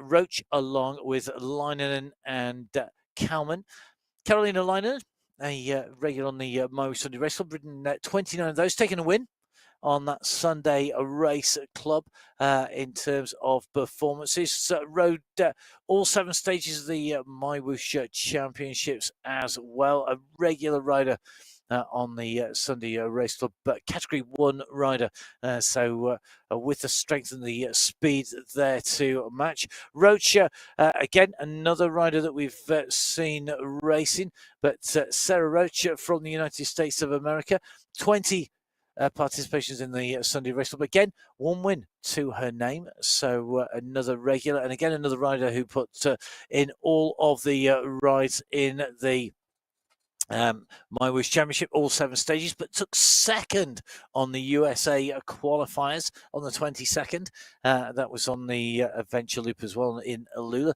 [SPEAKER 1] Roach along with Leinonen and Kalman. Carolina Leinonen, a regular on the MyWhoosh Sunday Race Club, ridden 29 of those, taking a win on that Sunday race club in terms of performances. Rode all 7 stages of the MyWhoosh Championships as well. A regular rider on the Sunday Race Club, but Category 1 rider. With the strength and the speed there to match. Roach, again, another rider that we've seen racing, but Sarah Roach from the United States of America, 20 participations in the Sunday Race Club. Again, 1 win to her name. So another regular, and again, another rider who put in all of the rides in the MyWhoosh Championship, all 7 stages, but took second on the USA qualifiers on the 22nd. That was on the Adventure Loop as well in AlUla.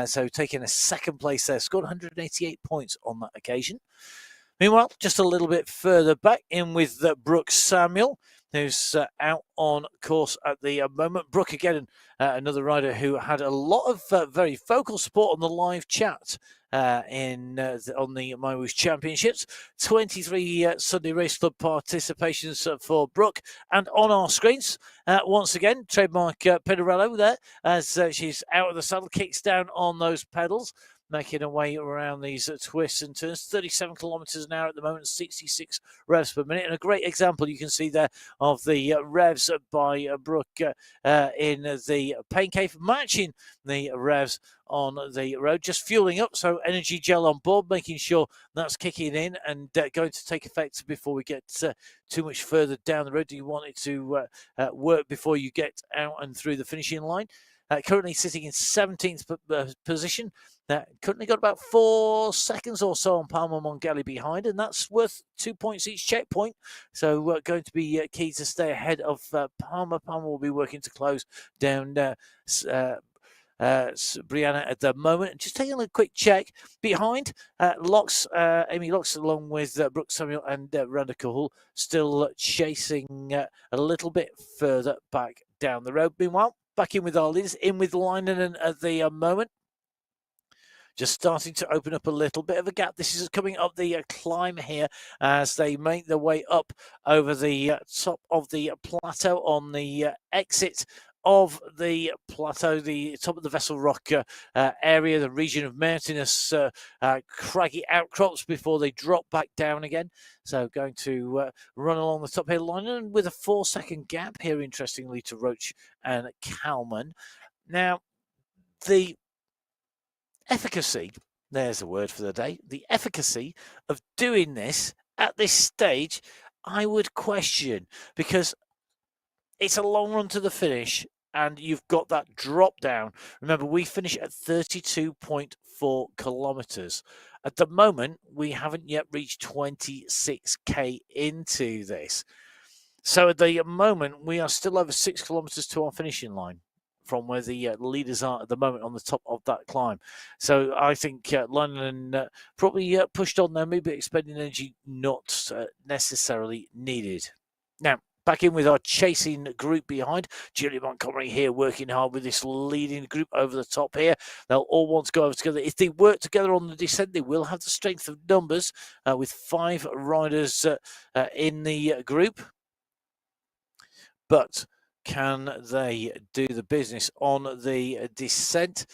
[SPEAKER 1] So taking a second place there, scored 188 points on that occasion. Meanwhile, just a little bit further back in with Brooke Samuel, who's out on course at the moment. Brooke, again, another rider who had a lot of very vocal support on the live chat on the MyWhoosh Championships. 23 Sunday Race Club participations for Brooke. And on our screens, once again, trademark Pedorello there, as she's out of the saddle, kicks down on those pedals, making her way around these twists and turns. 37 kilometers an hour at the moment, 66 revs per minute. And a great example you can see there of the revs by Brooke in the pain cave, matching the revs on the road, just fueling up. So energy gel on board, making sure that's kicking in and going to take effect before we get too much further down the road. Do you want it to work before you get out and through the finishing line? Currently sitting in 17th position. Currently got about 4 seconds or so on Palmer Mongelli behind, and that's worth 2 points each checkpoint. So going to be key to stay ahead of Palmer. Palmer will be working to close down Brianna at the moment. Just taking a quick check behind Amy Locks, along with Brooke Samuel and Randa Cahul, still chasing a little bit further back down the road. Meanwhile, back in with our leaders, in with Leinonen at the moment. Just starting to open up a little bit of a gap. This is coming up the climb here as they make their way up over the top of the plateau on the exit of the plateau, the top of the Vessel Rock area, the region of mountainous craggy outcrops before they drop back down again. So going to run along the top here, Leinonen with a 4-second gap here, interestingly, to Roach and Kalman. Now, the efficacy, there's a word for the day, the efficacy of doing this at this stage, I would question, because it's a long run to the finish and you've got that drop down. Remember, we finish at 32.4 kilometers. At the moment, we haven't yet reached 26k into this. So at the moment, we are still over 6 kilometers to our finishing line from where the leaders are at the moment on the top of that climb. So I think Leinonen probably pushed on there, maybe expending energy not necessarily needed. Now, back in with our chasing group behind. Julia Montgomery here working hard with this leading group over the top here. They'll all want to go over together. If they work together on the descent, they will have the strength of numbers with 5 riders in the group. But can they do the business on the descent?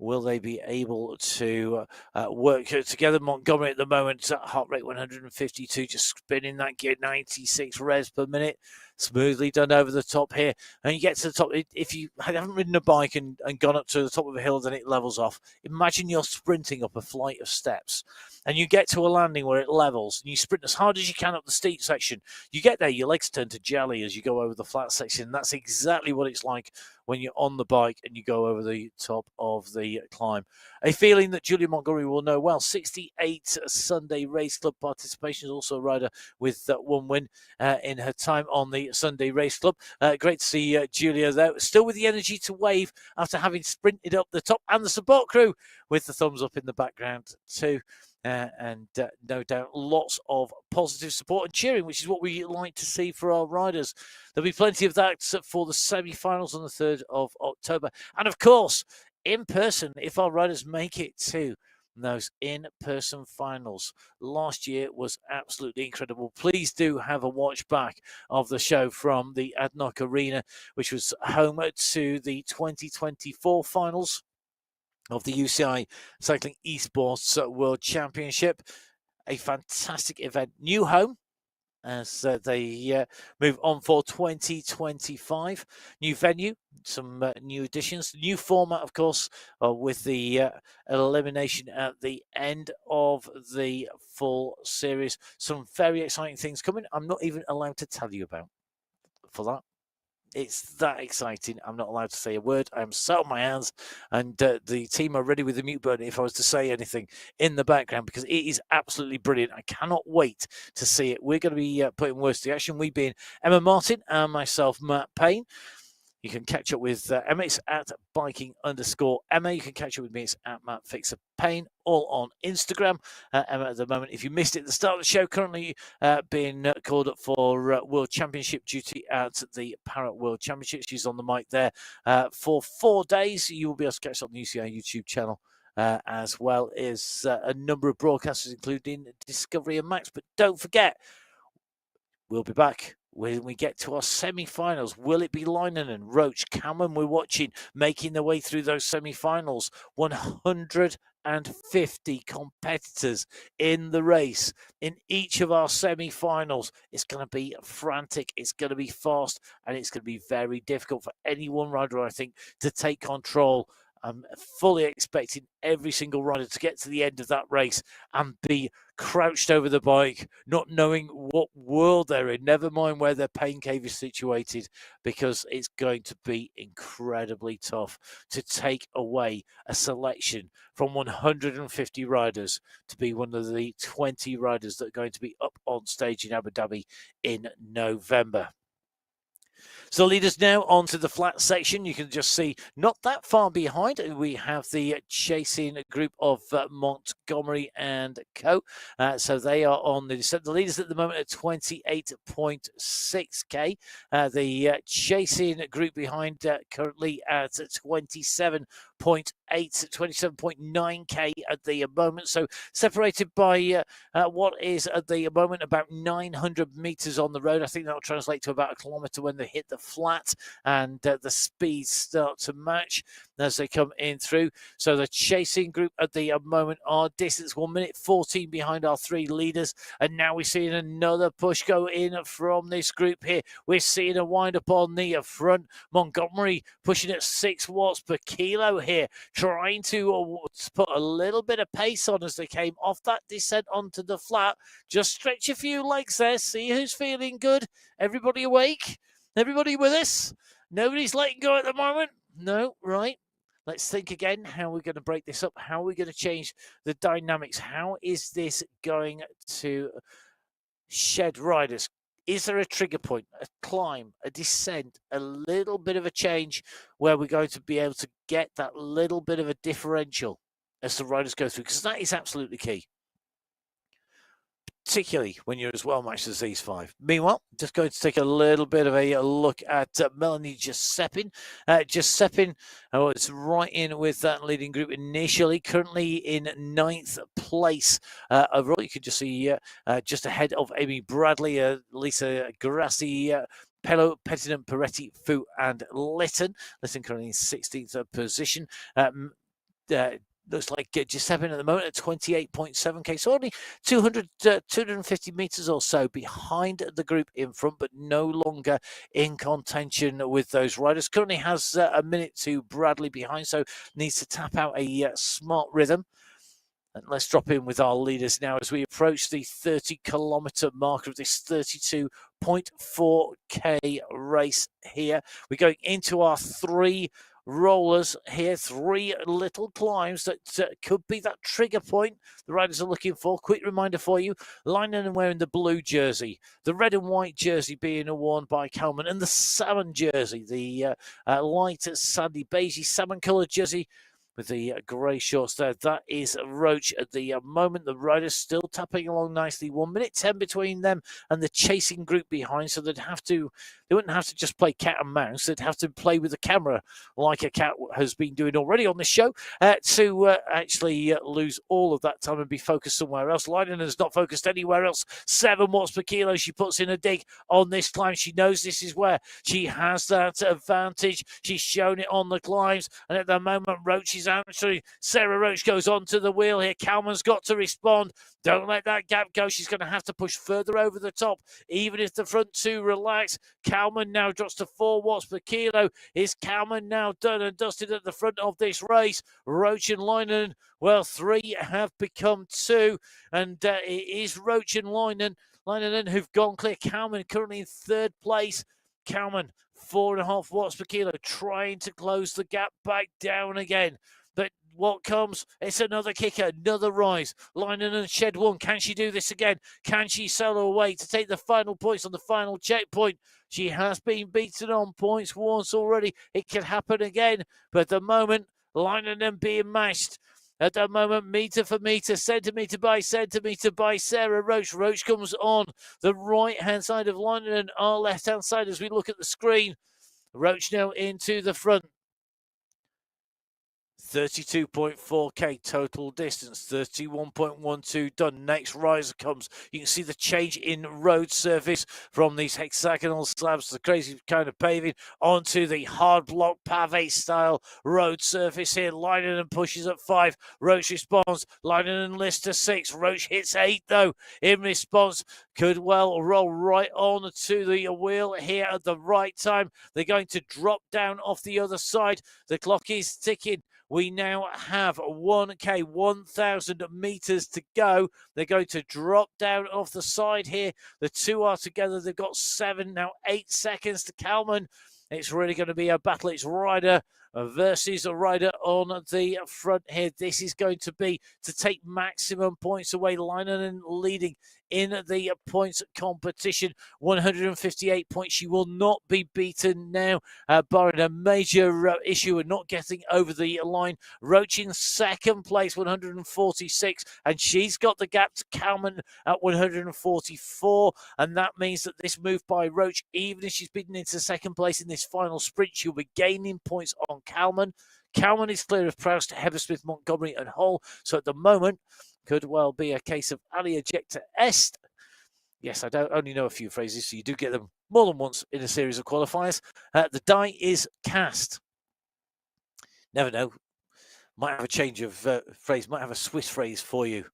[SPEAKER 1] Will they be able to work together? Montgomery at the moment, heart rate 152, just spinning that gear, 96 revs per minute. Smoothly done over the top here. And you get to the top. If you haven't ridden a bike and gone up to the top of a hill, then it levels off. Imagine you're sprinting up a flight of steps and you get to a landing where it levels and you sprint as hard as you can up the steep section. You get there, your legs turn to jelly as you go over the flat section. That's exactly what it's like when you're on the bike and you go over the top of the climb. A feeling that Julia Montgomery will know well. 68 Sunday Race Club participation, is also a rider with one win in her time on the Sunday Race Club. Great to see Julia there, still with the energy to wave after having sprinted up the top, and the support crew with the thumbs up in the background too. And no doubt lots of positive support and cheering, which is what we like to see for our riders. There'll be plenty of that for the semi-finals on the 3rd of October. And of course, in person, if our riders make it to those in-person finals. Last year was absolutely incredible. Please do have a watch back of the show from the Adnoc Arena, which was home to the 2024 finals of the UCI Cycling Esports World Championship. A fantastic event. New home as they move on for 2025. New venue, some new additions, new format, of course, with the elimination at the end of the full series. Some very exciting things coming. I'm not even allowed to tell you about for that. It's that exciting. I'm not allowed to say a word. I'm sat on my hands, and the team are ready with the mute button if I was to say anything in the background, because it is absolutely brilliant. I cannot wait to see it. We're going to be putting words to action. We being Emma Martin and myself, Matt Payne. You can catch up with Emma. It's at biking_Emma. You can catch up with me. It's at Matt Fixer Payne, all on Instagram. Emma, at the moment, if you missed it at the start of the show, currently being called up for World Championship duty at the Parrot World Championship. She's on the mic there for 4 days. You will be able to catch up on the UCI YouTube channel. As well as a number of broadcasters, including Discovery and Max. But don't forget, we'll be back when we get to our semi-finals. Will it be Leinen and Roach? Cameron, we're watching, making their way through those semi-finals. 150 competitors in the race in each of our semi-finals. It's going to be frantic, it's going to be fast, and it's going to be very difficult for any one rider, I think, to take control. I'm fully expecting every single rider to get to the end of that race and be crouched over the bike, not knowing what world they're in, never mind where their pain cave is situated, because it's going to be incredibly tough to take away a selection from 150 riders to be one of the 20 riders that are going to be up on stage in Abu Dhabi in November. So leaders now onto the flat section. You can just see not that far behind, we have the chasing group of Montgomery and co. So they are on the leaders at the moment at 28.6k. The chasing group behind currently at 27.9k at the moment. So separated by what is at the moment about 900 meters on the road. I think that'll translate to about a kilometer when they hit the flat, and the speeds start to match as they come in through. So the chasing group at the moment are distance 1 minute 14 behind our 3 leaders, and now we're seeing another push go in from this group here. We're seeing a wind up on the front. Montgomery pushing at 6 watts per kilo here, trying to put a little bit of pace on as they came off that descent onto the flat. Just stretch a few legs there, see who's feeling good. Everybody awake? Everybody with us? Nobody's letting go at the moment? No, right. Let's think again. How are we going to break this up? How are we going to change the dynamics? How is this going to shed riders? Is there a trigger point, a climb, a descent, a little bit of a change where we're going to be able to get that little bit of a differential as the riders go through? Because that is absolutely key, particularly when you're as well matched as these 5. Meanwhile, just going to take a little bit of a look at Melanie Giuseppin. Giuseppin was right in with that leading group initially, currently in 9th place overall. You can just see just ahead of Amy Bradley, Lisa Grassi, Pello, Pettingham, Peretti, Fu, and Litton. Litton currently in 16th position. looks like Giuseppe at the moment at 28.7k, so only 250 meters or so behind the group in front, but no longer in contention with those riders. Currently has a minute to Bradley behind, so needs to tap out a smart rhythm. And let's drop in with our leaders now as we approach the 30-kilometer mark of this 32.4k race here. We're going into our 3 rollers here, 3 little climbs that could be that trigger point the riders are looking for. Quick reminder for you, Leinen wearing the blue jersey, the red and white jersey being worn by Kalman, and the salmon jersey, the light sandy beigey salmon coloured jersey with the grey shorts there. That is Roach at the moment. The riders still tapping along nicely. 1 minute 10 between them and the chasing group behind. So they wouldn't have to just play cat and mouse. They'd have to play with the camera like a cat has been doing already on the show to actually lose all of that time and be focused somewhere else. Leinen is not focused anywhere else. 7 watts per kilo. She puts in a dig on this climb. She knows this is where she has that advantage. She's shown it on the climbs. And at the moment, Roach is answering. Sarah Roach goes onto the wheel here. Kalman's got to respond. Don't let that gap go. She's going to have to push further over the top, even if the front 2 relax. Kalman now drops to 4 watts per kilo. Is Kalman now done and dusted at the front of this race? Roach and Leinen, well, 3 have become 2, and it is Roach and Leinen who've gone clear. Kalman currently in 3rd place. Kalman, 4.5 watts per kilo, trying to close the gap back down again. But what comes? It's another kicker, another rise. Leinen shed 1. Can she do this again? Can she sell her away to take the final points on the final checkpoint? She has been beaten on points once already. It can happen again. But at the moment, Leinen being mashed. At the moment, meter for meter, centimetre by Sarah Roach. Roach comes on the right-hand side of Leinen and our left-hand side as we look at the screen. Roach now into the front. 32.4k total distance, 31.12 done. Next riser comes. You can see the change in road surface from these hexagonal slabs, the crazy kind of paving, onto the hard block pave style road surface here. Leinen pushes at 5. Roach responds. Leinen lists to 6. Roach hits 8 though in response. Could well roll right on to the wheel here at the right time. They're going to drop down off the other side. The clock is ticking. We now have 1k, 1,000 meters to go. They're going to drop down off the side here. The 2 are together. They've got 7, now 8 seconds to Kalman. It's really going to be a battle. It's rider versus a rider on the front here. This is going to be to take maximum points away. Leinen leading in the points competition, 158 points. She will not be beaten now, barring a major issue of not getting over the line. Roach in 2nd place, 146, and she's got the gap to Kalman at 144, and that means that this move by Roach, even if she's beaten into 2nd place in this final sprint, she'll be gaining points on Kalman. Kalman is clear of Proust, Hebersmith, Montgomery and Hull, so at the moment could well be a case of Ali ejecta est. Yes, I don't only know a few phrases, so you do get them more than once in a series of qualifiers. The die is cast. Never know. Might have a change of phrase, might have a Swiss phrase for you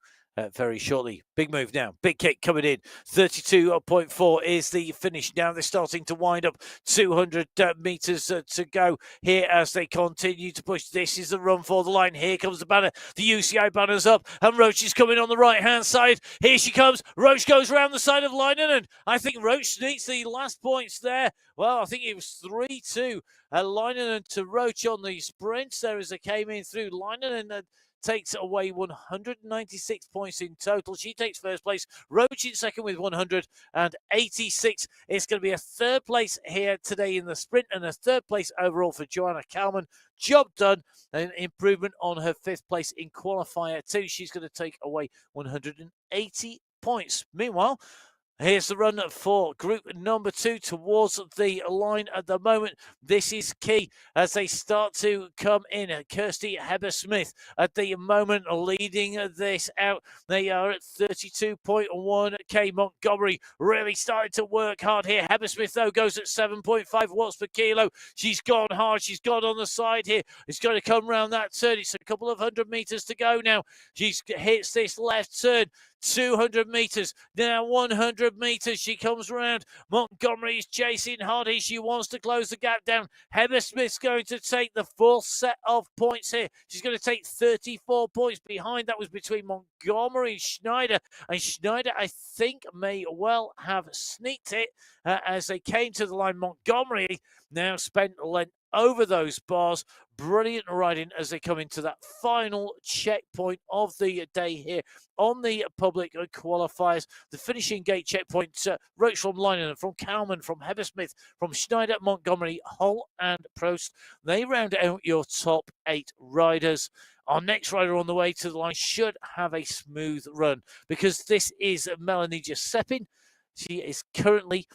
[SPEAKER 1] very shortly. Big move now. Big kick coming in. 32.4 is the finish. Now they're starting to wind up. 200 meters to go here as they continue to push. This is the run for the line. Here comes the banner. The UCI banner's up and Roach is coming on the right-hand side. Here she comes. Roach goes around the side of Leinen and I think Roach sneaks the last points there. Well, I think it was 3-2. Leinen to Roach on the sprints there as they came in through. Leinen takes away 196 points in total. She takes 1st place. Roach in 2nd with 186. It's going to be a 3rd place here today in the sprint and a 3rd place overall for Joanna Kalman. Job done. An improvement on her 5th place in qualifier 2. She's going to take away 180 points. Meanwhile, Here's the run for group number 2 towards the line at the moment. This is key as they start to come in. Kirsty Heber-Smith at the moment leading this out. They are at 32.1k. Montgomery really started to work hard here. Heber-Smith, though, goes at 7.5 watts per kilo. She's gone hard. She's gone on the side here. It's going to come round that turn. It's a couple of 100 meters to go now. She hits this left turn. 200 meters, now 100 meters. She comes around. Montgomery's chasing hard. She wants to close the gap down. Heber-Smith's going to take the full set of points here. She's going to take 34 points behind. That was between Montgomery and Schneider. And Schneider, I think, may well have sneaked it as they came to the line. Montgomery now spent length over those bars. Brilliant riding as they come into that final checkpoint of the day here on the public qualifiers. The finishing gate checkpoint, Roach from Leinen, from Kalman, from Heber-Smith, from Schneider, Montgomery, Hull and Prost. They round out your top 8 riders. Our next rider on the way to the line should have a smooth run because this is Melanie Giuseppin. She is currently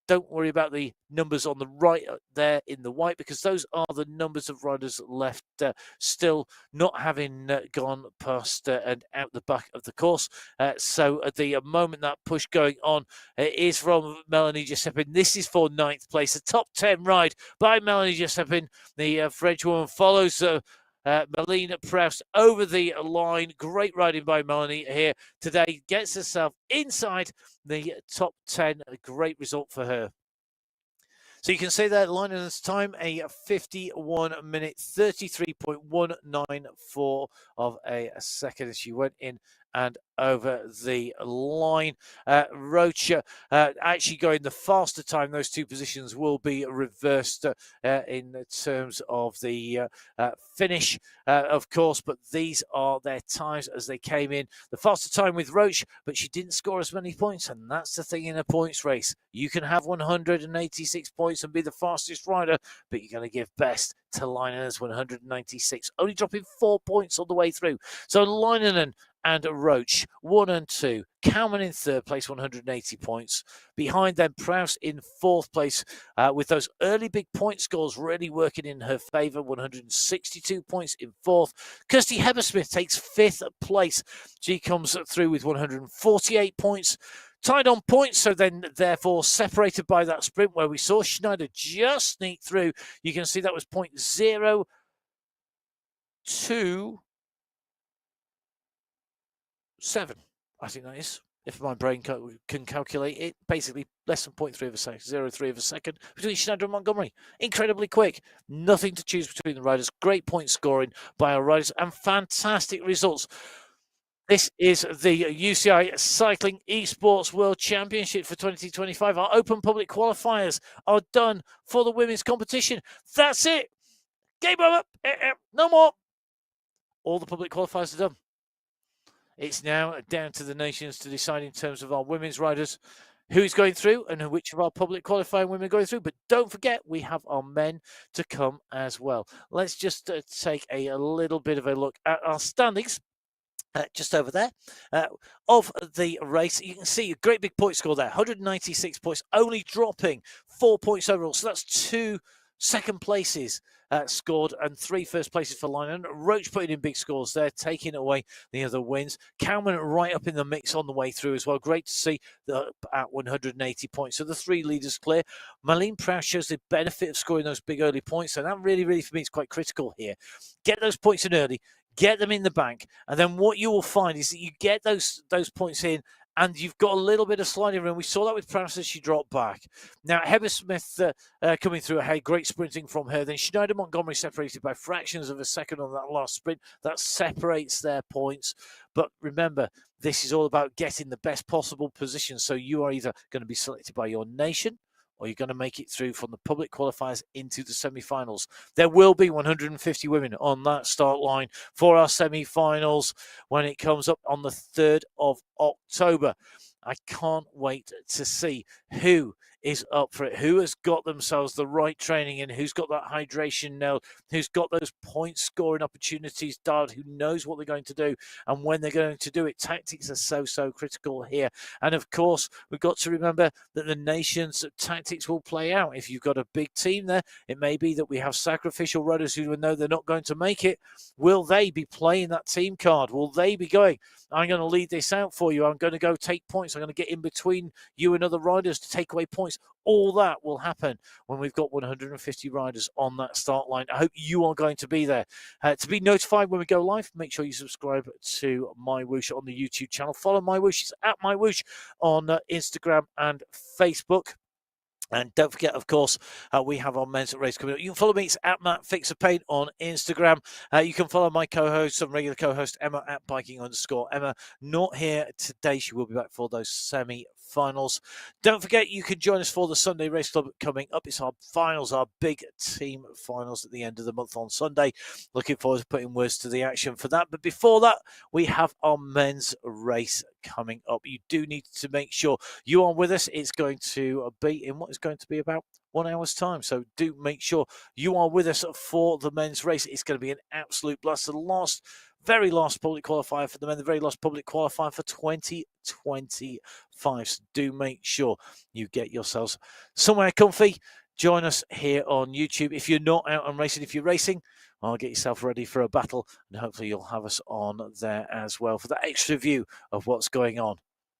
[SPEAKER 1] don't worry about the numbers on the right there in the white because those are the numbers of riders left still not having gone past and out the back of the course. So at the moment that push going on is from Melanie Giuseppin. This is for 9th place. A top 10 ride by Melanie Giuseppin. The French woman follows Melina Proust over the line. Great riding by Melanie here today. Gets herself inside the top 10. A great result for her. So you can see that Leinen's time, a 51 minute, 33.194 of a second as she went in and over the line. Roach actually going the faster time. Those two positions will be reversed in terms of the finish, of course, but these are their times as they came in. The faster time with Roach, but she didn't score as many points, and that's the thing in a points race. You can have 186 points and be the fastest rider, but you're going to give best to Leinen's 196, only dropping 4 points all the way through. So Leinen and Roach, 1 and 2. Kalman in 3rd place, 180 points. Behind them, Proust in 4th place with those early big point scores really working in her favour, 162 points in 4th. Kirsty Heber-Smith takes 5th place. She comes through with 148 points. Tied on points, so then therefore separated by that sprint where we saw Schneider just sneak through. You can see that was 0.027. I think that is, if my brain can calculate it. Basically less than 0.3 of a second, 0.3 of a second between Schneider and Montgomery. Incredibly quick. Nothing to choose between the riders. Great point scoring by our riders and fantastic results. This is the UCI Cycling Esports World Championship for 2025. Our Open Public Qualifiers are done for the women's competition. That's it. Game over. No more. All the public qualifiers are done. It's now down to the nations to decide in terms of our women's riders who's going through and which of our public qualifying women are going through. But don't forget, we have our men to come as well. Let's just take a little bit of a look at our standings. Just over there of the race. You can see a great big point score there, 196 points, only dropping 4 points overall. So that's 2 second places scored and 3 first places for Leinen. Roach putting in big scores there, taking away the other wins. Kalman right up in the mix on the way through as well. Great to see at 180 points. So the 3 leaders clear. Marlene Proust shows the benefit of scoring those big early points, and that really for me is quite critical here. Get those points in early. Get them in the bank, and then what you will find is that you get those points in, and you've got a little bit of sliding room. We saw that with Proust as she dropped back. Now, Heber-Smith coming through ahead, great sprinting from her. Then Schneider Montgomery separated by fractions of a second on that last sprint. That separates their points. But remember, this is all about getting the best possible position. So you are either going to be selected by your nation, or you're going to make it through from the public qualifiers into the semi-finals. There will be 150 women on that start line for our semi-finals when it comes up on the 3rd of October. I can't wait to see who is up for it, who has got themselves the right training in, who's got that hydration nailed, who's got those point scoring opportunities dialed, who knows what they're going to do and when they're going to do it. Tactics are so critical here. And of course, we've got to remember that the nation's tactics will play out. If you've got a big team there, it may be that we have sacrificial runners who know they're not going to make it. Will they be playing that team card? Will they be going, I'm going to lead this out for you, I'm going to go take points, I'm going to get in between you and other riders to take away points? All that will happen when we've got 150 riders on that start line. I hope you are going to be there. To be notified when we go live, make sure you subscribe to MyWhoosh on the YouTube channel. Follow MyWhoosh. It's at MyWhoosh on Instagram and Facebook. And don't forget, of course, we have our men's race coming up. You can follow me. It's at Matt Fixer Paint on Instagram. You can follow my co-host, some regular co-host, Emma at Biking_Emma. Not here today. She will be back for those semi-finals. Don't forget, you can join us for the Sunday Race Club coming up. It's our finals, our big team finals at the end of the month on Sunday. Looking forward to putting words to the action for that. But before that, we have our men's race coming up. You do need to make sure you are with us. It's going to be in what is going to be about 1 hour's time. So do make sure you are with us for the men's race. It's going to be an absolute blast. The very last public qualifier for the men, the very last public qualifier for 2025. So do make sure you get yourselves somewhere comfy. Join us here on YouTube. If you're not out and racing, if you're racing, I'll get yourself ready for a battle, and hopefully you'll have us on there as well for that extra view of what's going on.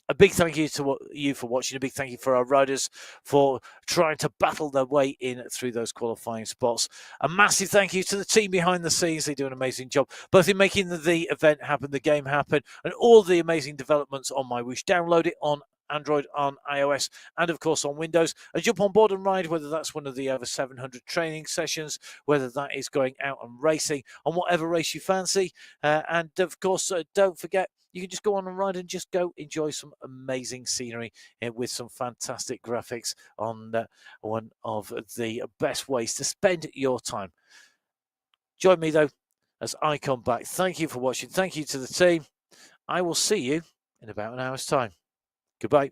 [SPEAKER 1] A big thank you to you for watching. A big thank you for our riders for trying to battle their way in through those qualifying spots. A massive thank you to the team behind the scenes. They do an amazing job, both in making the event happen, the game happen, and all the amazing developments on MyWhoosh. Download it on Android, on iOS, and of course on Windows, and jump on board and ride, whether that's one of the over 700 training sessions, whether that is going out and racing on whatever race you fancy. And of course, don't forget, you can just go on and ride and just go enjoy some amazing scenery with some fantastic graphics on one of the best ways to spend your time. Join me, though, as I come back. Thank you for watching. Thank you to the team. I will see you in about an hour's time. Goodbye.